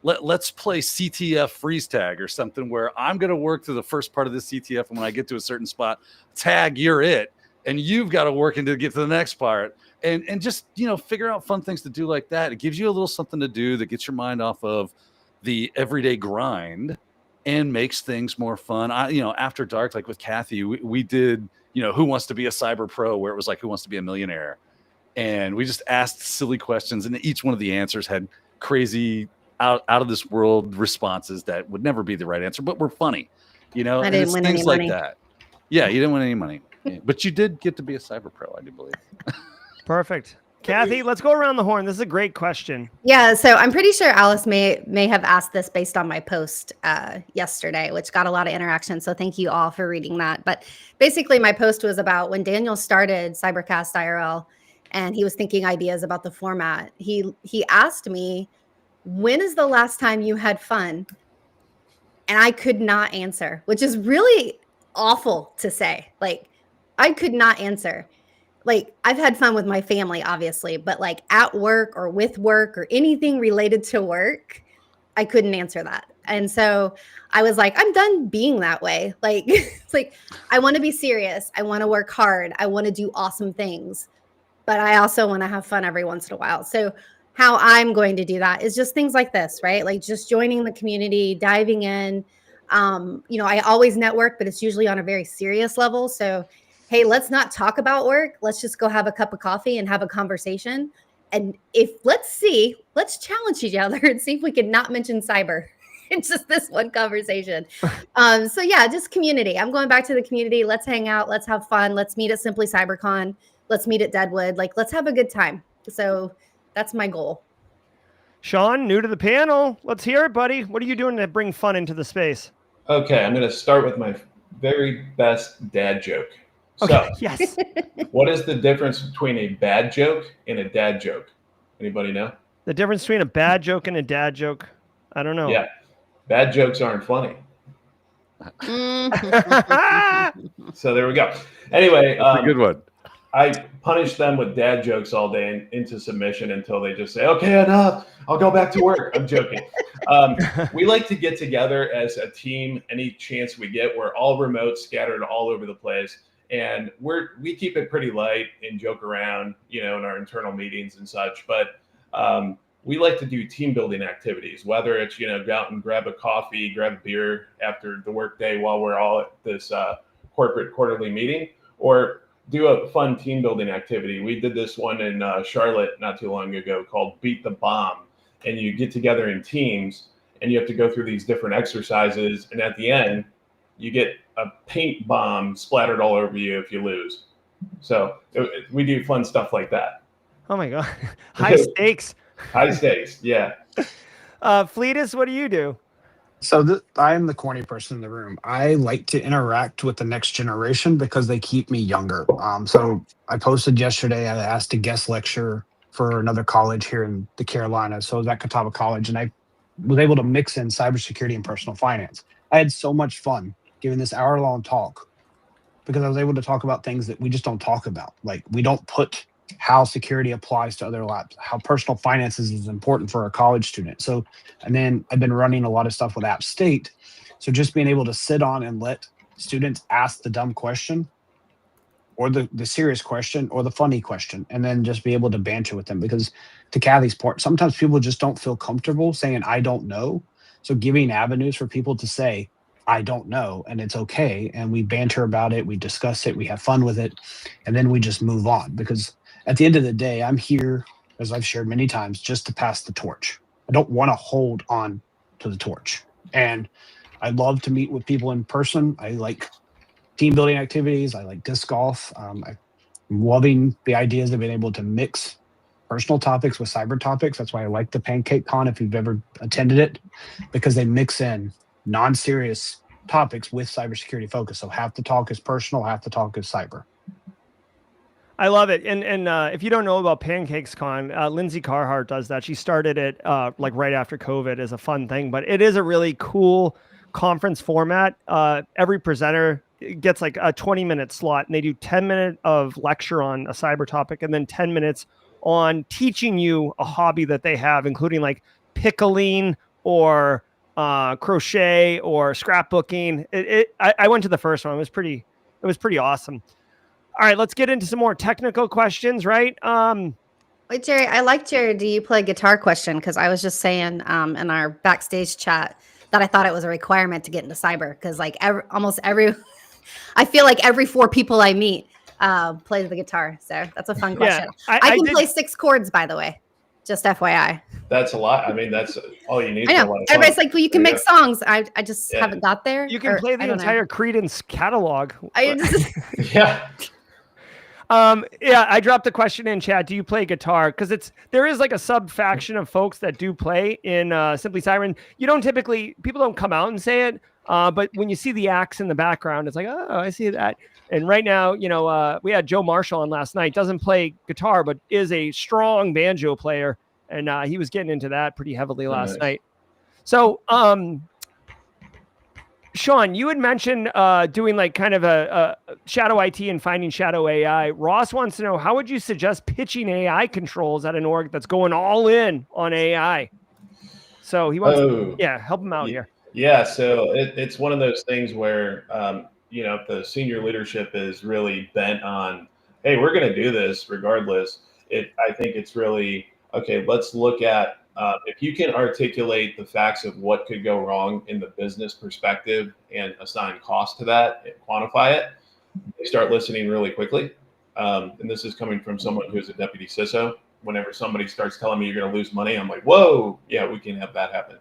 let's play CTF freeze tag or something where I'm going to work through the first part of the CTF. And when I get to a certain spot, tag, you're it. And you've got to work to get to the next part and just, figure out fun things to do like that. It gives you a little something to do that gets your mind off of the everyday grind and makes things more fun. After dark, like with Kathy, we did, who wants to be a cyber pro, where it was like, who wants to be a millionaire? And we just asked silly questions, and each one of the answers had crazy out of this world responses that would never be the right answer, but were funny, I didn't win any money. That. Yeah, you didn't win any money, but you did get to be a cyber pro, I do believe. Perfect. Kathy, let's go around the horn. This is a great question. Yeah, so I'm pretty sure Alice may have asked this based on my post yesterday, which got a lot of interaction. So thank you all for reading that. But basically, my post was about when Daniel started Cybercast IRL, and he was thinking ideas about the format. He asked me, when is the last time you had fun? And I could not answer, which is really awful to say. Like, I could not answer. like I've had fun with my family, obviously, but like at work or with work or anything related to work, I couldn't answer that. And so I was like, I'm done being that way. Like, it's like, I want to be serious. I want to work hard. I want to do awesome things, but I also want to have fun every once in a while. So how I'm going to do that is just things like this, right? Like just joining the community, diving in. I always network, but it's usually on a very serious level. So, hey, let's not talk about work. Let's just go have a cup of coffee and have a conversation. And let's challenge each other and see if we can not mention cyber. It's just this one conversation. So yeah, just community. I'm going back to the community. Let's hang out. Let's have fun. Let's meet at Simply CyberCon. Let's meet at Deadwood. Like, let's have a good time. So that's my goal. Sean, new to the panel. Let's hear it, buddy. What are you doing to bring fun into the space? Okay, I'm going to start with my very best dad joke. Okay, So, yes. what is the difference between a bad joke and a dad joke? Anybody know? The difference between a bad joke and a dad joke? I don't know. Yeah, bad jokes aren't funny. So there we go. Anyway, a good one. I punish them with dad jokes all day and into submission until they just say, okay, enough. I'll go back to work. I'm joking. We like to get together as a team any chance we get. We're all remote, scattered all over the place. And we keep it pretty light and joke around, in our internal meetings and such. But we like to do team building activities, whether it's, go out and grab a coffee, grab a beer after the workday while we're all at this corporate quarterly meeting, or do a fun team building activity. We did this one in Charlotte not too long ago called Beat the Bomb. And you get together in teams and you have to go through these different exercises. And at the end, you get a paint bomb splattered all over you if you lose. So we do fun stuff like that. Oh my God. High stakes. High stakes. Yeah. Fleetus, what do you do? So I'm the corny person in the room. I like to interact with the next generation because they keep me younger. So I posted yesterday, I asked a guest lecture for another college here in the Carolinas. So I was at Catawba College, and I was able to mix in cybersecurity and personal finance. I had so much fun giving this hour-long talk because I was able to talk about things that we just don't talk about. Like, we don't put how security applies to other labs, how personal finances is important for a college student. So, and then I've been running a lot of stuff with App State. So just being able to sit on and let students ask the dumb question or the serious question or the funny question, and then just be able to banter with them. Because to Kathy's point, sometimes people just don't feel comfortable saying, I don't know. So giving avenues for people to say, I don't know, and it's okay. And we banter about it, we discuss it, we have fun with it, and then we just move on. Because at the end of the day, I'm here, as I've shared many times, just to pass the torch. I don't want to hold on to the torch. And I love to meet with people in person. I like team building activities. I like disc golf. I'm loving the ideas of being able to mix personal topics with cyber topics. That's why I like the Pancake Con, if you've ever attended it, because they mix in non-serious topics with cybersecurity focus. So half the talk is personal, half the talk is cyber. I love it. And if you don't know about Pancakes Con, Lindsay Carhart does that. She started it like right after COVID as a fun thing, but it is a really cool conference format. Every presenter gets like a 20-minute slot, and they do 10 minutes of lecture on a cyber topic and then 10 minutes on teaching you a hobby that they have, including like pickling or crochet or scrapbooking. I went to the first one. It was pretty awesome. All right, let's get into some more technical questions, right? Wait, Jerry, I liked your do you play guitar question, because I was just saying in our backstage chat that I thought it was a requirement to get into cyber, because like almost every I feel like every 4 people I meet plays the guitar. So that's a fun question. Yeah, I can play 6 chords, by the way. Just FYI. That's a lot. I mean, that's all you need. I know. For a lot of Everybody's fun. like, well, you can make songs. I just Yeah. haven't got there. You can play the entire Creedence catalog. Yeah. Yeah, I dropped the question in chat. Do you play guitar? Because there is like a sub faction of folks that do play in Simply Cyber. And people don't come out and say it. But when you see the axe in the background, it's like, oh, I see that. And right now, we had Joe Marshall on last night. Doesn't play guitar, but is a strong banjo player. And he was getting into that pretty heavily last night. So Sean, you had mentioned doing like kind of a shadow IT and finding shadow AI. Ross wants to know, how would you suggest pitching AI controls at an org that's going all in on AI? So he wants, help him out here. Yeah, so it's one of those things where the senior leadership is really bent on, hey, we're going to do this regardless. I think it's really okay. Let's look at if you can articulate the facts of what could go wrong in the business perspective and assign cost to that and quantify it. They start listening really quickly. And this is coming from someone who's a deputy CISO. Whenever somebody starts telling me you're going to lose money, I'm like, whoa, yeah, we can have that happen.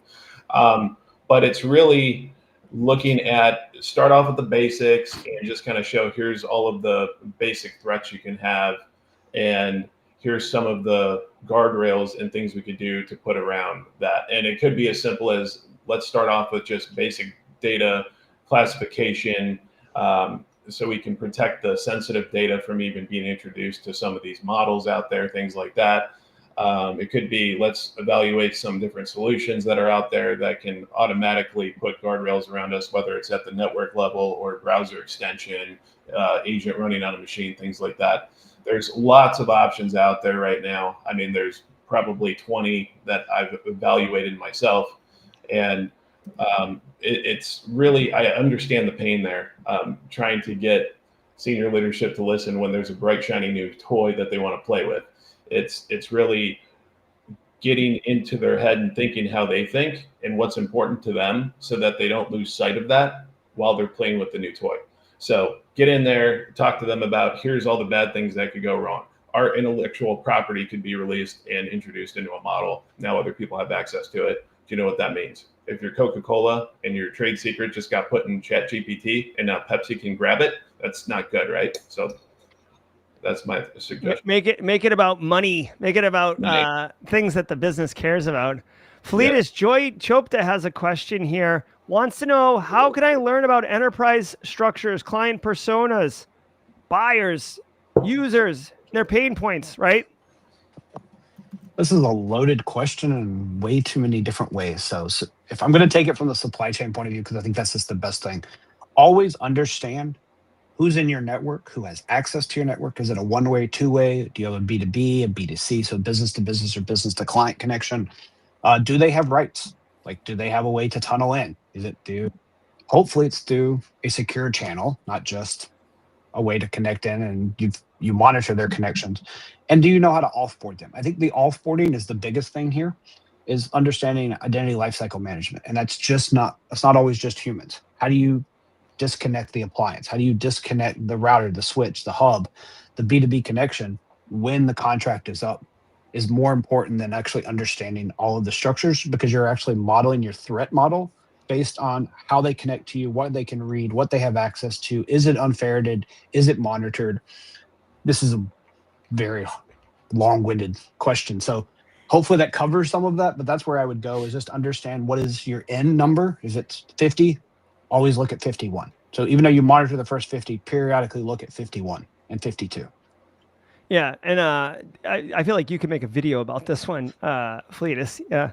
But it's really looking at, start off with the basics and just kind of show, here's all of the basic threats you can have. And here's some of the guardrails and things we could do to put around that. And it could be as simple as, let's start off with just basic data classification, so we can protect the sensitive data from even being introduced to some of these models out there, things like that. It could be, let's evaluate some different solutions that are out there that can automatically put guardrails around us, whether it's at the network level or browser extension, agent running on a machine, things like that. There's lots of options out there right now. I mean, there's probably 20 that I've evaluated myself. And it's really, I understand the pain there, trying to get senior leadership to listen when there's a bright, shiny new toy that they want to play with. It's really getting into their head and thinking how they think and what's important to them so that they don't lose sight of that while they're playing with the new toy. So get in there, talk to them about, here's all the bad things that could go wrong. Our intellectual property could be released and introduced into a model. Now other people have access to it. Do you know what that means? If you're Coca-Cola and your trade secret just got put in ChatGPT and now Pepsi can grab it, that's not good, right? So that's my suggestion. Make it about money. Make it about things that the business cares about. Fleetus Joy Chopta has a question here. Wants to know, how can I learn about enterprise structures, client personas, buyers, users, their pain points, right? This is a loaded question in way too many different ways. So if I'm going to take it from the supply chain point of view, because I think that's just the best thing, always understand who's in your network, who has access to your network. Is it a one-way, two-way? Do you have a B2B, a B2C, so business to business or business to client connection? Do they have rights? Like, do they have a way to tunnel in? Hopefully it's through a secure channel, not just a way to connect in, and you monitor their connections. And do you know how to offboard them? I think the offboarding is the biggest thing here, is understanding identity lifecycle management. And it's not always just humans. How do you disconnect the appliance? How do you disconnect the router, the switch, the hub? The B2B connection when the contract is up is more important than actually understanding all of the structures, because you're actually modeling your threat model based on how they connect to you, what they can read, what they have access to. Is it unferreted? Is it monitored? This is a very long-winded question. So hopefully that covers some of that, but that's where I would go, is just understand, what is your end number? Is it 50? Always look at 51. So even though you monitor the first 50, periodically look at 51 and 52. Yeah, and I feel like you can make a video about this one, Fleetus. Yeah,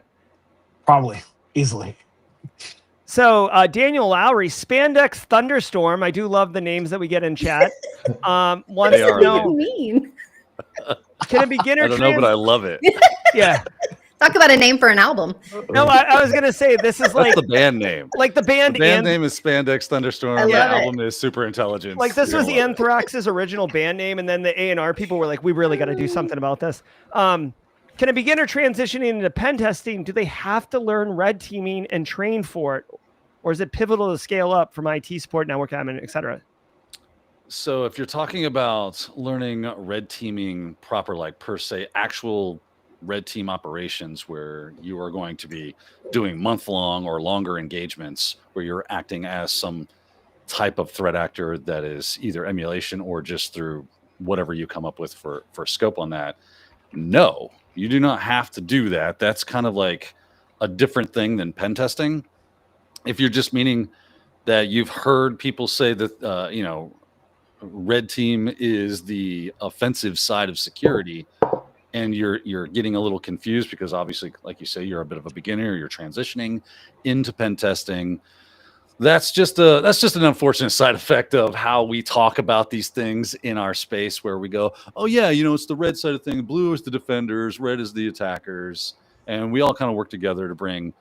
probably, easily. So Daniel Lowry, Spandex Thunderstorm. I do love the names that we get in chat. Wants to know, mean? Can a beginner? I don't know, but I love it. Yeah. Talk about a name for an album. No, I was gonna say this is like the band name. Like the band name is Spandex Thunderstorm. The album is Super Intelligence. Like this was Anthrax's original band name, and then the A&R people were like, we really got to do something about this. Can a beginner transitioning into pen testing, do they have to learn red teaming and train for it? Or is it pivotal to scale up from IT support, network admin, et cetera? So if you're talking about learning red teaming proper, like per se, actual red team operations where you are going to be doing month-long or longer engagements where you're acting as some type of threat actor that is either emulation or just through whatever you come up with for scope on that. No, you do not have to do that. That's kind of like a different thing than pen testing. If you're just meaning that you've heard people say that, red team is the offensive side of security, and you're getting a little confused because obviously, like you say, you're a bit of a beginner, you're transitioning into pen testing. That's just an unfortunate side effect of how we talk about these things in our space, where we go, oh yeah, it's the red side of thing, blue is the defenders, red is the attackers, and we all kind of work together to bring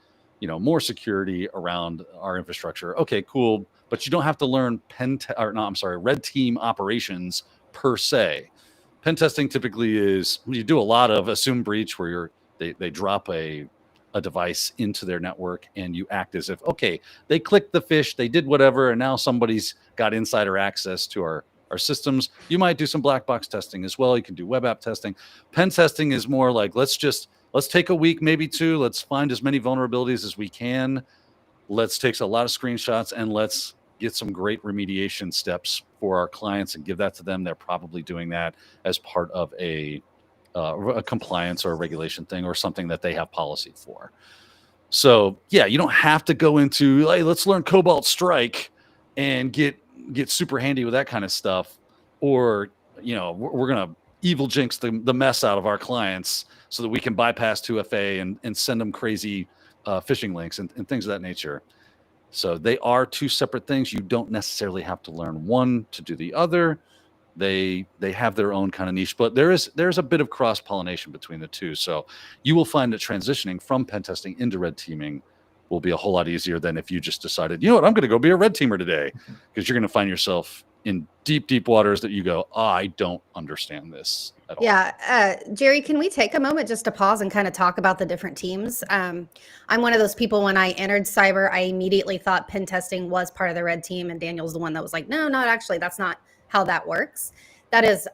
more security around our infrastructure. Okay, cool, but you don't have to learn red team operations per se. Pen testing typically is, you do a lot of assume breach, where they drop a device into their network and you act as if, okay, they clicked the fish, they did whatever, and now somebody's got insider access to our systems. You might do some black box testing as well. You can do web app testing. Pen testing is more like, let's take a week, maybe two. Let's find as many vulnerabilities as we can. Let's take a lot of screenshots and let's get some great remediation steps for our clients and give that to them. They're probably doing that as part of a compliance or a regulation thing, or something that they have policy for. So yeah, you don't have to go into, hey, let's learn Cobalt Strike and get super handy with that kind of stuff, or we're gonna evil jinx the mess out of our clients so that we can bypass 2FA and send them crazy phishing links and things of that nature. So they are two separate things. You don't necessarily have to learn one to do the other. They have their own kind of niche, but there's a bit of cross-pollination between the two. So you will find that transitioning from pen testing into red teaming will be a whole lot easier than if you just decided, I'm going to go be a red teamer today, because you're going to find yourself in deep waters that you go, I don't understand this at all. Yeah. Jerry, can we take a moment just to pause and kind of talk about the different teams? I'm one of those people, when I entered cyber, I immediately thought pen testing was part of the red team. And Daniel's the one that was like, no, actually, that's not how that works. That is,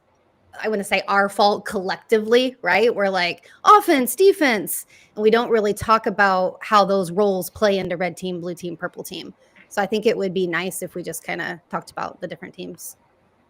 I wouldn't say our fault collectively, right? We're like offense, defense, and we don't really talk about how those roles play into red team, blue team, purple team. So I think it would be nice if we just kind of talked about the different teams.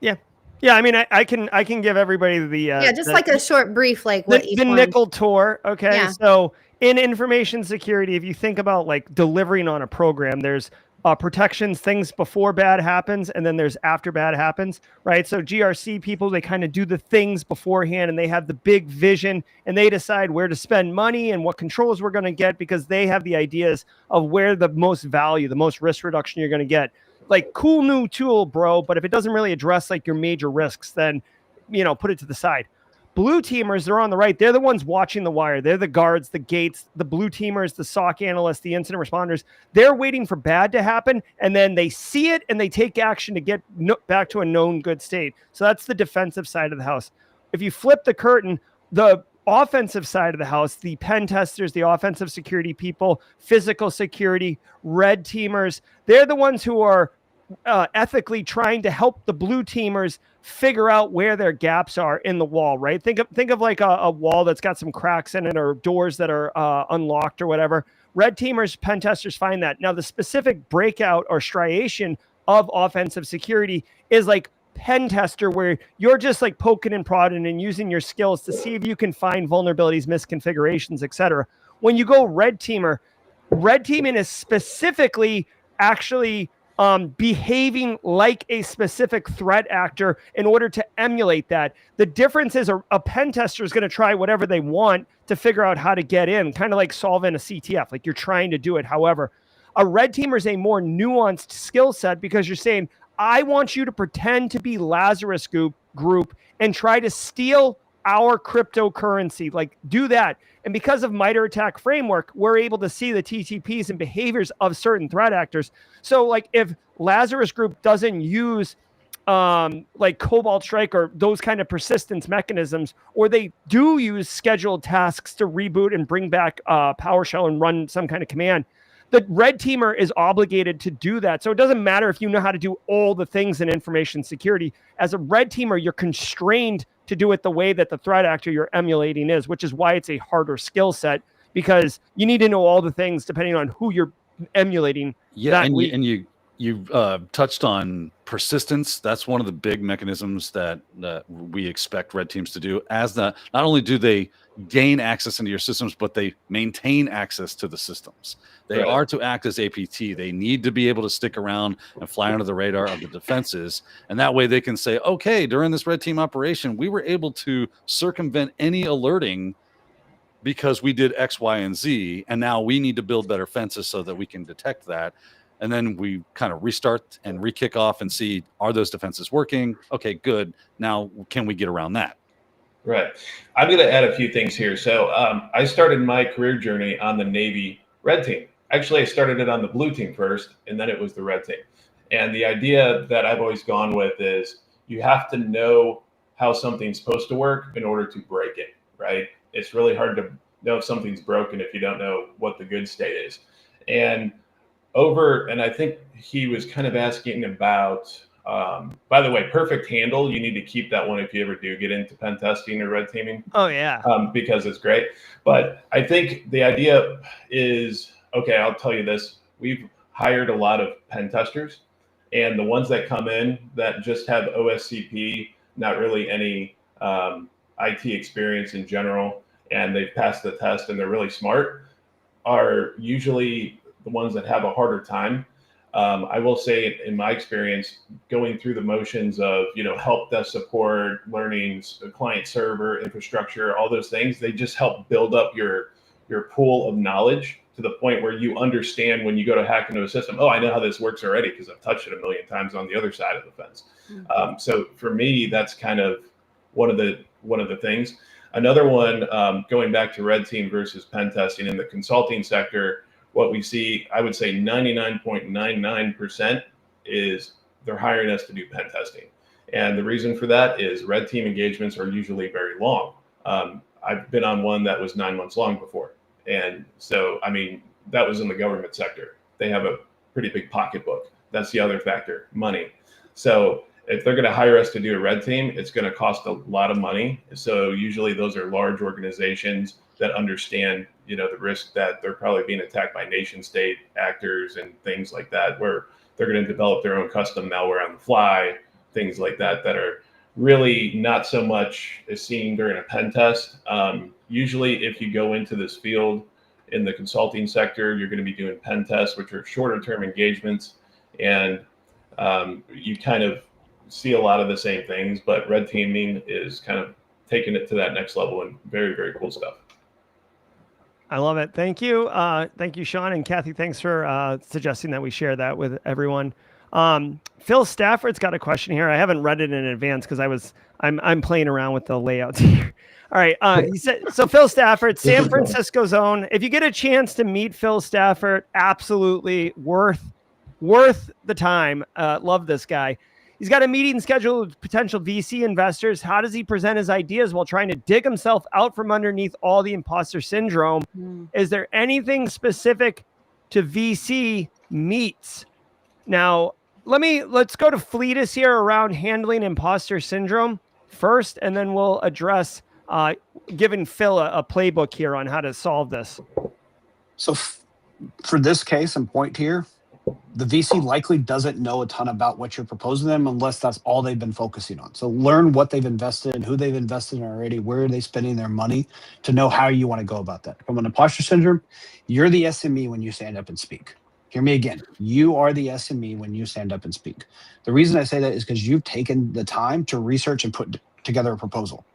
Yeah. I mean, I can give everybody the like a short brief, like what the nickel tour. Okay. Yeah. So in information security, if you think about like delivering on a program, there's protections, things before bad happens, and then there's after bad happens, right? So GRC people, they kind of do the things beforehand, and they have the big vision, and they decide where to spend money and what controls we're going to get, because they have the ideas of where the most value, the most risk reduction you're going to get. Like, cool new tool, bro, but if it doesn't really address like your major risks, then put it to the side. Blue teamers, they're on the right. They're the ones watching the wire. They're the guards, the gates, the blue teamers, the SOC analysts, the incident responders. They're waiting for bad to happen, and then they see it and they take action to get back to a known good state. So that's the defensive side of the house. If you flip the curtain, the offensive side of the house, the pen testers, the offensive security people, physical security, red teamers, they're the ones who are ethically trying to help the blue teamers figure out where their gaps are in the wall, right? Think of like a wall that's got some cracks in it, or doors that are unlocked or whatever. Red teamers, pen testers find that. Now, the specific breakout or striation of offensive security is like pen tester, where you're just like poking and prodding and using your skills to see if you can find vulnerabilities, misconfigurations, etc. When you go red teamer, red teaming is specifically actually behaving like a specific threat actor in order to emulate that. The difference is a pen tester is going to try whatever they want to figure out how to get in, kind of like solving a CTF, like you're trying to do it. However, a red teamer is a more nuanced skill set, because you're saying, I want you to pretend to be Lazarus group and try to steal our cryptocurrency, like do that. And because of MITRE ATT&CK framework, we're able to see the TTPs and behaviors of certain threat actors. So like if Lazarus Group doesn't use like Cobalt Strike or those kind of persistence mechanisms, or they do use scheduled tasks to reboot and bring back PowerShell and run some kind of command, the red teamer is obligated to do that. So it doesn't matter if you know how to do all the things in information security. As a red teamer, you're constrained to do it the way that the threat actor you're emulating is, which is why it's a harder skill set, because you need to know all the things depending on who you're emulating. Yeah, you touched on persistence. That's one of the big mechanisms that we expect red teams to do. Not only do they gain access into your systems, but they maintain access to the systems. They are to act as APT. They need to be able to stick around and fly under the radar of the defenses. And that way they can say, okay, during this red team operation, we were able to circumvent any alerting because we did X, Y, and Z. And now we need to build better fences so that we can detect that. and then we kind of restart and re-kick off and see, are those defenses working? Okay, good. Now, can we get around that? Right. I'm going to add a few things here. So I started my career journey on the Navy red team. Actually, I started it on the blue team first, and then it was the red team. And the idea that I've always gone with is you have to know how something's supposed to work in order to break it, right? It's really hard to know if something's broken if you don't know what the good state is. And I think he was kind of asking about, by the way, perfect handle. You need to keep that one if you ever do get into pen testing or red teaming. Oh yeah. Because it's great. But I think the idea is, okay, I'll tell you this. We've hired a lot of pen testers, and the ones that come in that just have OSCP, not really any IT experience in general, and they've passed the test and they're really smart, are usually the ones that have a harder time. I will say, in my experience, going through the motions of, help desk support, learning client server infrastructure, all those things, they just help build up your pool of knowledge to the point where you understand when you go to hack into a system. Oh, I know how this works already because I've touched it a million times on the other side of the fence. So for me, that's kind of one of the things. Another one, going back to red team versus pen testing in the consulting sector, what we see, I would say 99.99% is they're hiring us to do pen testing. And the reason for that is red team engagements are usually very long. I've been on one that was 9 months long before. And so, that was in the government sector. They have a pretty big pocketbook. That's the other factor, money. So if they're going to hire us to do a red team, it's going to cost a lot of money. So usually those are large organizations that understand, the risk that they're probably being attacked by nation state actors and things like that, where they're going to develop their own custom malware on the fly, things like that are really not so much as seen during a pen test. Usually if you go into this field in the consulting sector, you're going to be doing pen tests, which are shorter term engagements. And you kind of see a lot of the same things, but red teaming is kind of taking it to that next level and very, very cool stuff. I love it. Thank you. Thank you, Sean and Kathy. Thanks for suggesting that we share that with everyone. Phil Stafford's got a question here. I haven't read it in advance because I'm playing around with the layouts here. All right. He said, so Phil Stafford, San Francisco's own. If you get a chance to meet Phil Stafford, absolutely worth the time. Love this guy. He's got a meeting scheduled with potential VC investors. How does he present his ideas while trying to dig himself out from underneath all the imposter syndrome? Is there anything specific to VC meets? Now, let's go to Fleetus here around handling imposter syndrome first, and then we'll address giving Phil a playbook here on how to solve this. So for this case and point here, the VC likely doesn't know a ton about what you're proposing them unless that's all they've been focusing on. So learn what they've invested in, who they've invested in already, where are they spending their money, to know how you want to go about that. From an imposter syndrome, you're the SME when you stand up and speak. Hear me again. You are the SME when you stand up and speak. The reason I say that is because you've taken the time to research and put together a proposal.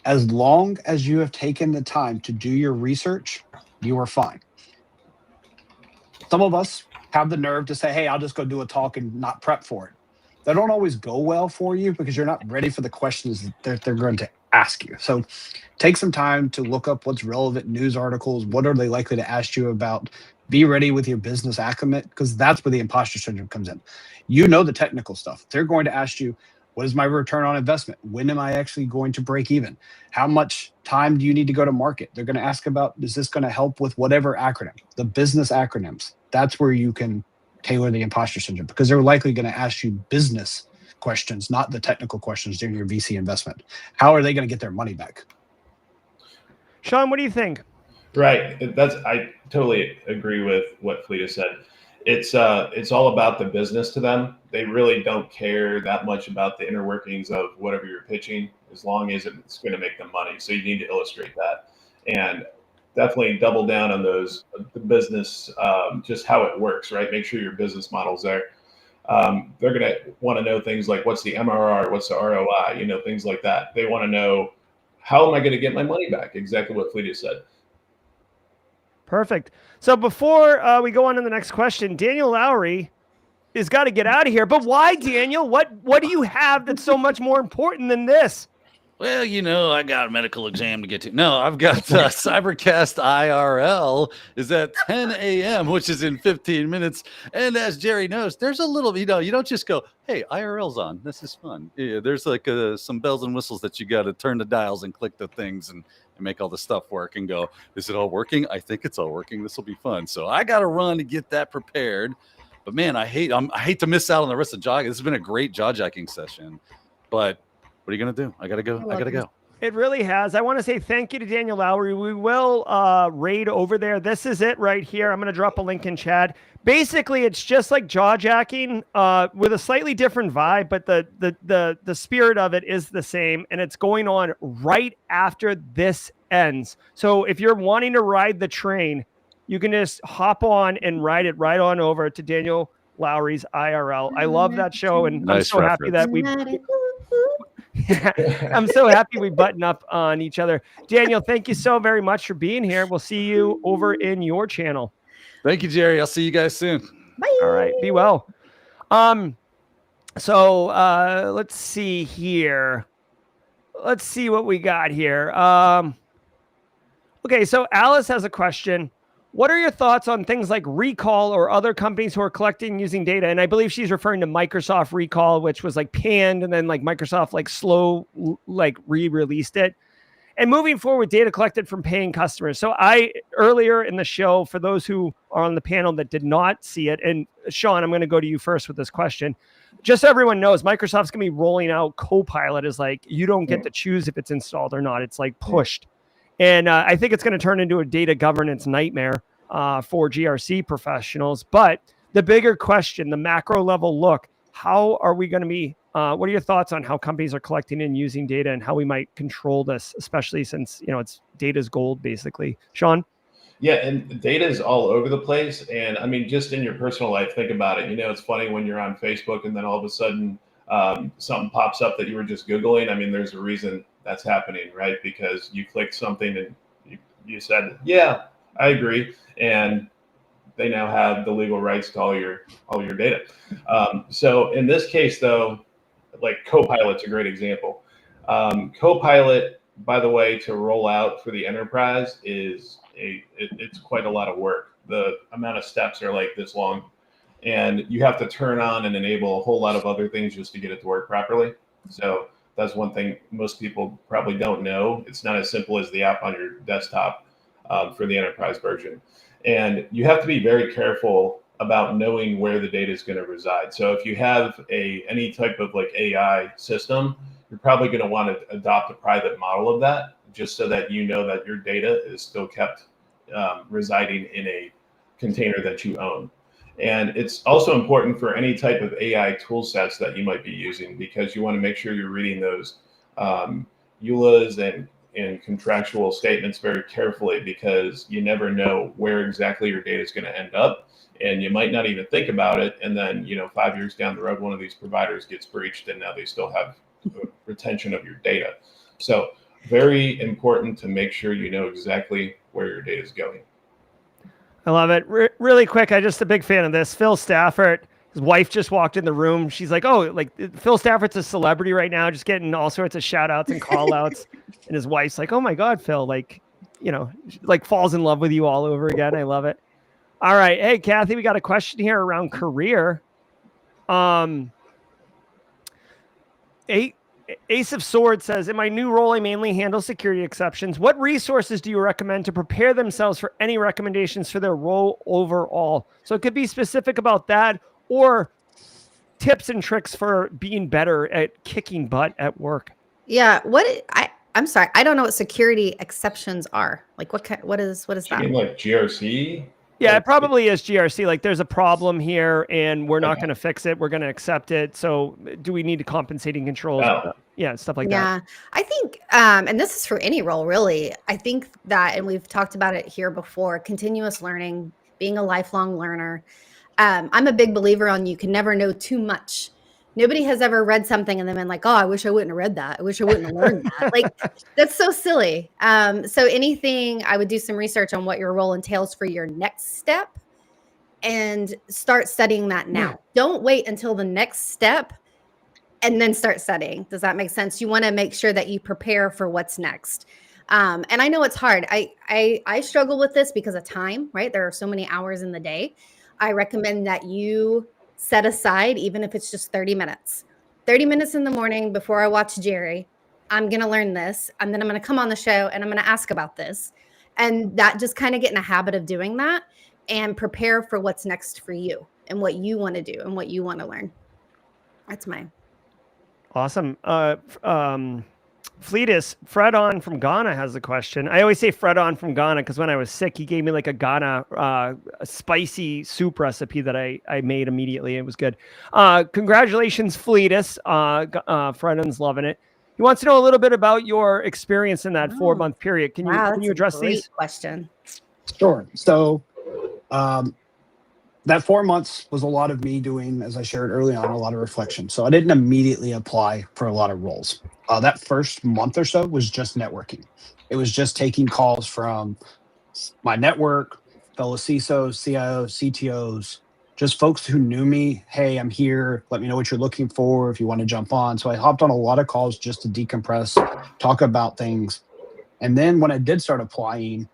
As long as you have taken the time to do your research, you are fine. Some of us have the nerve to say, hey, I'll just go do a talk and not prep for it. That don't always go well for you because you're not ready for the questions that they're going to ask you. So take some time to look up what's relevant news articles. What are they likely to ask you about? Be ready with your business acumen, because that's where the imposter syndrome comes in. You know the technical stuff. They're going to ask you, what is my return on investment? When am I actually going to break even? How much time do you need to go to market? They're going to ask about, is this going to help with whatever acronym? The business acronyms. That's where you can tailor the imposter syndrome, because they're likely going to ask you business questions, not the technical questions during your VC investment. How are they going to get their money back? Sean, what do you think? Right. I totally agree with what Fleeta said. It's all about the business to them. They really don't care that much about the inner workings of whatever you're pitching, as long as it's going to make them money. So you need to illustrate that, and definitely double down on those, the business, just how it works, right? Make sure your business model's there. They're going to want to know things like, what's the MRR, what's the ROI, things like that. They want to know, how am I going to get my money back? Exactly what Fleeta said. Perfect. So before we go on to the next question, Daniel Lowry is got to get out of here. But why, Daniel? What do you have that's so much more important than this? Well, I got a medical exam to get to. No, I've got Cybercast IRL is at 10 a.m., which is in 15 minutes. And as Jerry knows, there's a little, you don't just go, hey, IRL's on. This is fun. Yeah, there's like some bells and whistles that you got to turn the dials and click the things and make all the stuff work and go, is it all working? I think it's all working. This will be fun. So I got to run to get that prepared. But man, I hate to miss out on the rest of jogging. This has been a great jaw jacking session. But what are you going to do? I got to go. It really has. I want to say thank you to Daniel Lowry. We will raid over there. This is it right here. I'm going to drop a link in chat. Basically, it's just like jaw jacking with a slightly different vibe, but the spirit of it is the same, and it's going on right after this ends. So if you're wanting to ride the train, you can just hop on and ride it right on over to Daniel Lowry's IRL. I love that show, and nice I'm so happy that I'm so happy we button up on each other. Daniel, thank you so very much for being here. We'll see you over in your channel. Thank you, Jerry. I'll see you guys soon. Bye. All right. Be well. So let's see here. Let's see what we got here. Okay. So Alice has a question. What are your thoughts on things like recall or other companies who are collecting using data? And I believe she's referring to Microsoft recall, which was like panned and then like Microsoft like slow, like re-released it. And moving forward, data collected from paying customers. So earlier in the show, for those who are on the panel that did not see it, and Sean, I'm going to go to you first with this question. Just so everyone knows, Microsoft's going to be rolling out Copilot as like, you don't get to choose if it's installed or not. It's like pushed. And I think it's going to turn into a data governance nightmare for GRC professionals. But the bigger question, the macro level look, how are we going to be, what are your thoughts on how companies are collecting and using data and how we might control this, especially since, it's data's gold, basically. Sean? Yeah, and data is all over the place. And I mean, just in your personal life, think about it. It's funny when you're on Facebook and then all of a sudden something pops up that you were just Googling. I mean, there's a reason that's happening, right? Because you clicked something and you said, yeah, I agree. And they now have the legal rights to all your data. So in this case, though, like Copilot's a great example. Copilot, by the way, to roll out for the enterprise it's quite a lot of work. The amount of steps are like this long, and you have to turn on and enable a whole lot of other things just to get it to work properly. So that's one thing most people probably don't know. It's not as simple as the app on your desktop for the enterprise version. And you have to be very careful about knowing where the data is going to reside. So if you have any type of like AI system, you're probably going to want to adopt a private model of that, just so that you know that your data is still kept residing in a container that you own. And it's also important for any type of AI tool sets that you might be using, because you want to make sure you're reading those EULAs and contractual statements very carefully, because you never know where exactly your data is going to end up. And you might not even think about it. And then, 5 years down the road, one of these providers gets breached and now they still have retention of your data. So very important to make sure you know exactly where your data is going. I love it. Really quick, I'm just a big fan of this. Phil Stafford, his wife just walked in the room. She's like, oh, like Phil Stafford's a celebrity right now, just getting all sorts of shout outs and call outs. And his wife's like, oh my God, Phil, like falls in love with you all over again. I love it. All right. Hey, Kathy, we got a question here around career. Ace of Swords says, in my new role, I mainly handle security exceptions. What resources do you recommend to prepare themselves for any recommendations for their role overall? So it could be specific about that, or tips and tricks for being better at kicking butt at work. Yeah. I'm sorry. I don't know what security exceptions are. Like what is that? Like GRC? Yeah, it probably is GRC. Like there's a problem here and we're not going to fix it. We're going to accept it. So do we need compensating controls? Oh. Yeah, stuff like that. Yeah, I think, and this is for any role really. I think that, and we've talked about it here before, continuous learning, being a lifelong learner. I'm a big believer on you can never know too much. Nobody has ever read something and then been like, oh, I wish I wouldn't have read that. I wish I wouldn't have learned that. Like, that's so silly. So anything, I would do some research on what your role entails for your next step. and start studying that now. Yeah. Don't wait until the next step and then start studying. Does that make sense? You want to make sure that you prepare for what's next. And I know it's hard. I struggle with this because of time, right? There are so many hours in the day. I recommend that you set aside, even if it's just 30 minutes. 30 minutes in the morning before I watch Jerry, I'm going to learn this. And then I'm going to come on the show and I'm going to ask about this. And that just kind of get in a habit of doing that and prepare for what's next for you and what you want to do and what you want to learn. That's mine. Awesome. Fleetus, Fred on from Ghana has a question. I always say Fred on from Ghana because when I was sick, he gave me like a Ghana a spicy soup recipe that I made immediately. It was good. Congratulations, Fleetus. Fred on's loving it. He wants to know a little bit about your experience in that 4-month period. Can you address these? Question. Sure. So that 4 months was a lot of me doing, as I shared early on, a lot of reflection. So I didn't immediately apply for a lot of roles. That first month or so was just networking. It was just taking calls from my network, fellow CISOs, CIOs, CTOs, just folks who knew me. Hey, I'm here. Let me know what you're looking for if you want to jump on. So I hopped on a lot of calls just to decompress, talk about things. And then when I did start applying,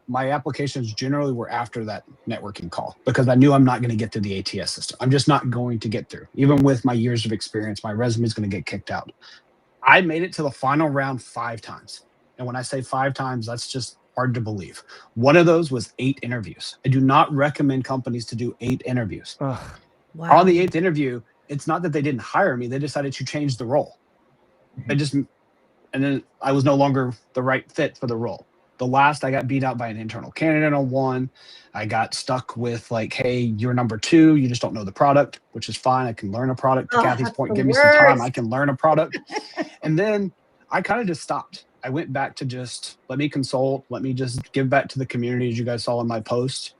my applications generally were after that networking call because I knew I'm not going to get through the ATS system. I'm just not going to get through. Even with my years of experience, my resume is going to get kicked out. I made it to the final round 5 times. And when I say 5 times, that's just hard to believe. One of those was 8 interviews. I do not recommend companies to do 8 interviews. Wow. On the 8th interview, it's not that they didn't hire me. They decided to change the role. And then I was no longer the right fit for the role. The last, I got beat out by an internal candidate on one. I got stuck with like, hey, you're number 2. You just don't know the product, which is fine. I can learn a product. To Kathy's point, give me some time. I can learn a product. And then I kind of just stopped. I went back to just let me consult. Let me just give back to the community, as you guys saw in my post.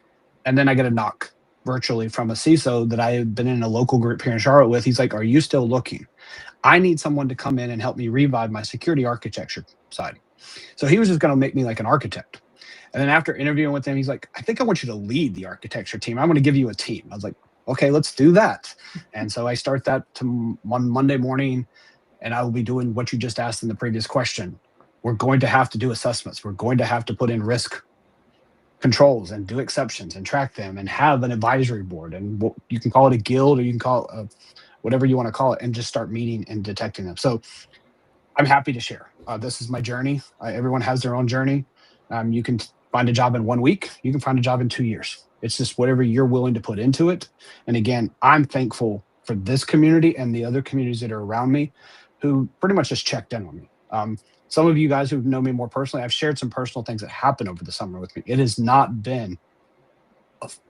And then I get a knock virtually from a CISO that I had been in a local group here in Charlotte with. He's like, are you still looking? I need someone to come in and help me revive my security architecture side. So he was just going to make me like an architect. And then after interviewing with him, he's like, I think I want you to lead the architecture team. I'm going to give you a team. I was like, okay, let's do that. And so I start that on Monday morning, and I will be doing what you just asked in the previous question. We're going to have to do assessments. We're going to have to put in risk controls and do exceptions and track them and have an advisory board. And you can call it a guild or you can call it whatever you want to call it, and just start meeting and detecting them. So I'm happy to share. This is my journey. Everyone has their own journey. You can find a job in 1 week. You can find a job in 2 years. It's just whatever you're willing to put into it. And again, I'm thankful for this community and the other communities that are around me who pretty much just checked in on me. Some of you guys who know me more personally, I've shared some personal things that happened over the summer with me. It has not been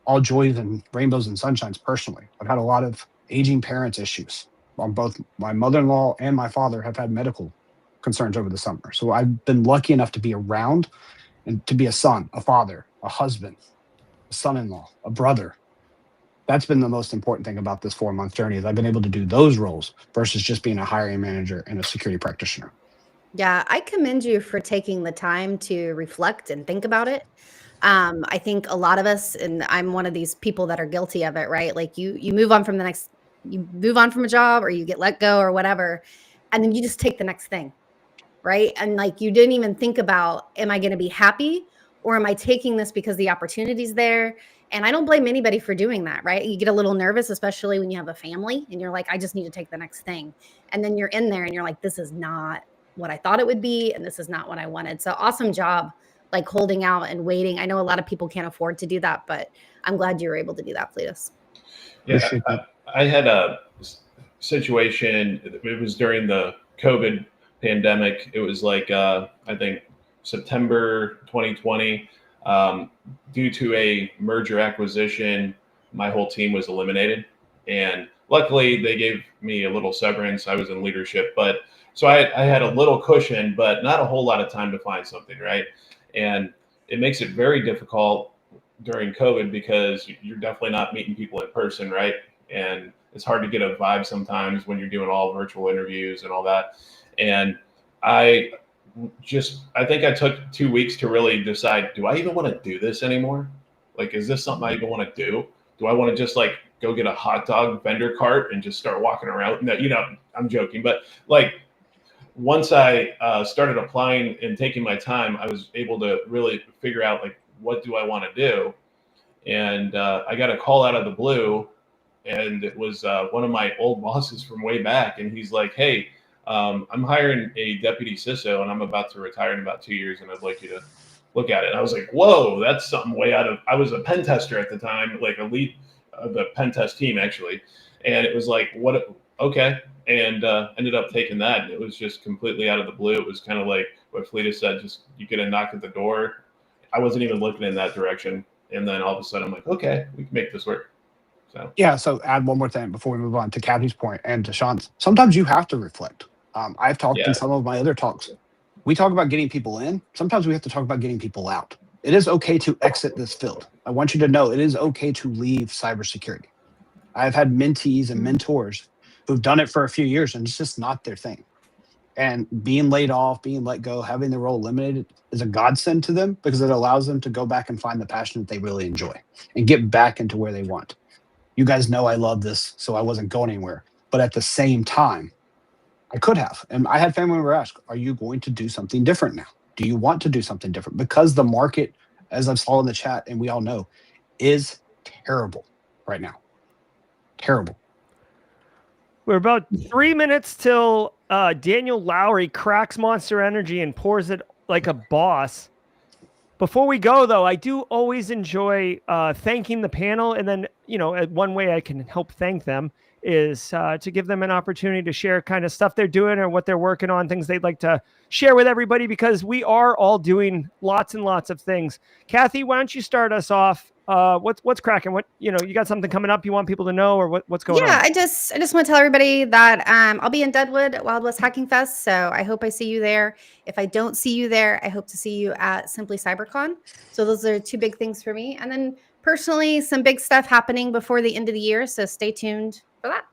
all joys and rainbows and sunshines personally. I've had a lot of aging parents issues. On both my mother-in-law and my father have had medical concerns over the summer. So I've been lucky enough to be around and to be a son, a father, a husband, a son-in-law, a brother. That's been the most important thing about this 4-month journey is I've been able to do those roles versus just being a hiring manager and a security practitioner. Yeah, I commend you for taking the time to reflect and think about it. I think a lot of us, and I'm one of these people that are guilty of it, right? Like you move on from you move on from a job or you get let go or whatever, and then you just take the next thing, right? And like you didn't even think about, am I going to be happy or am I taking this because the opportunity's there? And I don't blame anybody for doing that, right? You get a little nervous, especially when you have a family and you're like, I just need to take the next thing. And then you're in there and you're like, this is not what I thought it would be. And this is not what I wanted. So awesome job, like holding out and waiting. I know a lot of people can't afford to do that, but I'm glad you were able to do that, Fleetus. Yeah, I had a situation. It was during the COVID pandemic. It was like, I think September 2020. Due to a merger acquisition, my whole team was eliminated. And luckily, they gave me a little severance. I was in leadership, but so I had a little cushion, but not a whole lot of time to find something, right? And it makes it very difficult during COVID because you're definitely not meeting people in person, right? And it's hard to get a vibe sometimes when you're doing all virtual interviews and all that. And I think I took 2 weeks to really decide, do I even want to do this anymore? Like, is this something I even want to do? Do I want to just like go get a hot dog vendor cart and just start walking around? No, I'm joking, but like once I started applying and taking my time, I was able to really figure out like, what do I want to do? And I got a call out of the blue, and it was one of my old bosses from way back. And he's like, hey, I'm hiring a deputy CISO, and I'm about to retire in about 2 years, and I'd like you to look at it. And I was like, whoa, that's something way out of, I was a pen tester at the time, like a lead of the pen test team actually. And it was like, what, okay. And ended up taking that. And it was just completely out of the blue. It was kind of like what Fleeta said, just you get a knock at the door. I wasn't even looking in that direction. And then all of a sudden I'm like, okay, we can make this work. So yeah. So add one more thing before we move on to Kathy's point and to Sean's. Sometimes you have to reflect. I've talked in some of my other talks. We talk about getting people in. Sometimes we have to talk about getting people out. It is okay to exit this field. I want you to know it is okay to leave cybersecurity. I've had mentees and mentors who've done it for a few years and it's just not their thing. And being laid off, being let go, having their role eliminated is a godsend to them because it allows them to go back and find the passion that they really enjoy and get back into where they want. You guys know I love this, so I wasn't going anywhere. But at the same time, I could have. And I had family members ask, are you going to do something different now? Do you want to do something different? Because the market, as I saw in the chat, and we all know, is terrible right now. Terrible. We're about 3 minutes till Daniel Lowry cracks Monster Energy and pours it like a boss. Before we go, though, I do always enjoy thanking the panel. And then, one way I can help thank them is to give them an opportunity to share kind of stuff they're doing or what they're working on, things they'd like to share with everybody, because we are all doing lots and lots of things. Kathy, why don't you start us off? What's cracking? What, you got something coming up you want people to know, or what's going on? Yeah, I just want to tell everybody that I'll be in Deadwood at Wild West Hacking Fest, so I hope I see you there. If I don't see you there, I hope to see you at Simply CyberCon. So those are two big things for me. And then personally, some big stuff happening before the end of the year, so stay tuned for that.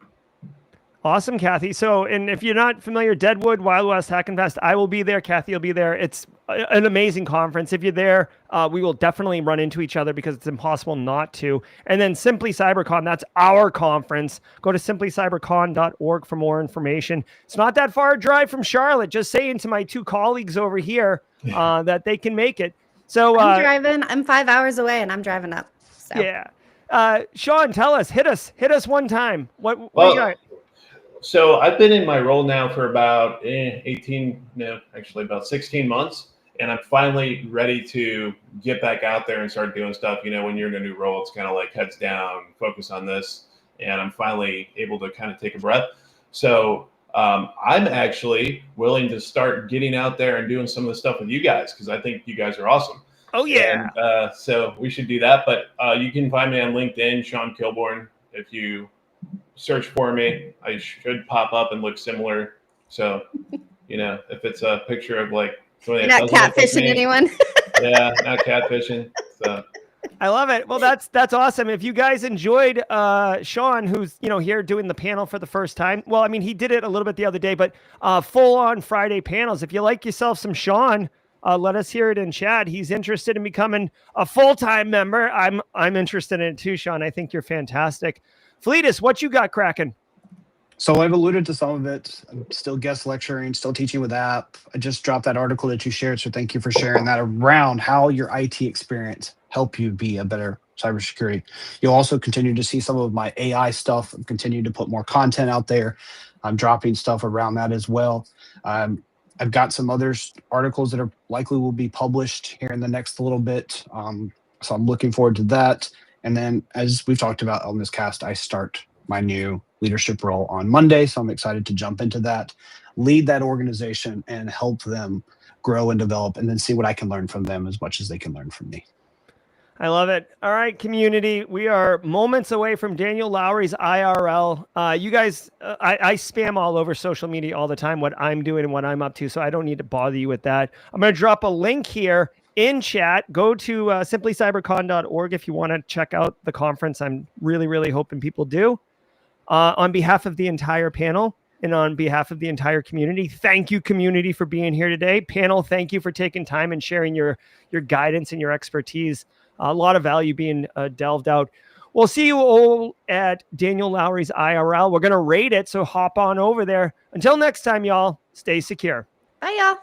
Awesome, Kathy. So, and if you're not familiar, Deadwood, Wild West Hacking Fest, I will be there. Kathy will be there. It's an amazing conference. If you're there, we will definitely run into each other because it's impossible not to. And then Simply CyberCon, that's our conference. Go to simplycybercon.org for more information. It's not that far a drive from Charlotte. Just saying to my two colleagues over here that they can make it. So I'm driving. I'm 5 hours away, and I'm driving up. So. Yeah. Sean, tell us. Hit us one time. What you got? So I've been in my role now for about about 16 months. And I'm finally ready to get back out there and start doing stuff. When you're in a new role, it's kind of like heads down, focus on this. And I'm finally able to kind of take a breath. So I'm actually willing to start getting out there and doing some of the stuff with you guys, because I think you guys are awesome. Oh, yeah. And, so we should do that. But you can find me on LinkedIn, Sean Kilborn. If you search for me, I should pop up and look similar. So, if it's a picture of like, you're not catfishing anyone. Yeah, not catfishing. So I love it. Well, that's awesome. If you guys enjoyed Sean, who's here doing the panel for the first time. Well, I mean, he did it a little bit the other day, but full on Friday panels. If you like yourself some Sean, let us hear it in chat. He's interested in becoming a full-time member. I'm interested in it too, Sean. I think you're fantastic. Fleetus, what you got cracking? So I've alluded to some of it. I'm still guest lecturing, still teaching with app. I just dropped that article that you shared, so thank you for sharing that, around how your IT experience help you be a better cybersecurity. You'll also continue to see some of my AI stuff. I'm continuing to put more content out there. I'm dropping stuff around that as well. I've got some other articles that are likely will be published here in the next little bit. So I'm looking forward to that. And then, as we've talked about on this cast, I start my new leadership role on Monday. So I'm excited to jump into that, lead that organization, and help them grow and develop, and then see what I can learn from them as much as they can learn from me. I love it. All right, community. We are moments away from Daniel Lowry's IRL. You guys, I spam all over social media all the time what I'm doing and what I'm up to, so I don't need to bother you with that. I'm going to drop a link here in chat. Go to simplycybercon.org if you want to check out the conference. I'm really, really hoping people do. On behalf of the entire panel and on behalf of the entire community, thank you, community, for being here today. Panel, thank you for taking time and sharing your guidance and your expertise. A lot of value being delved out. We'll see you all at Daniel Lowry's IRL. We're going to rate it, so hop on over there. Until next time, y'all, stay secure. Bye, y'all.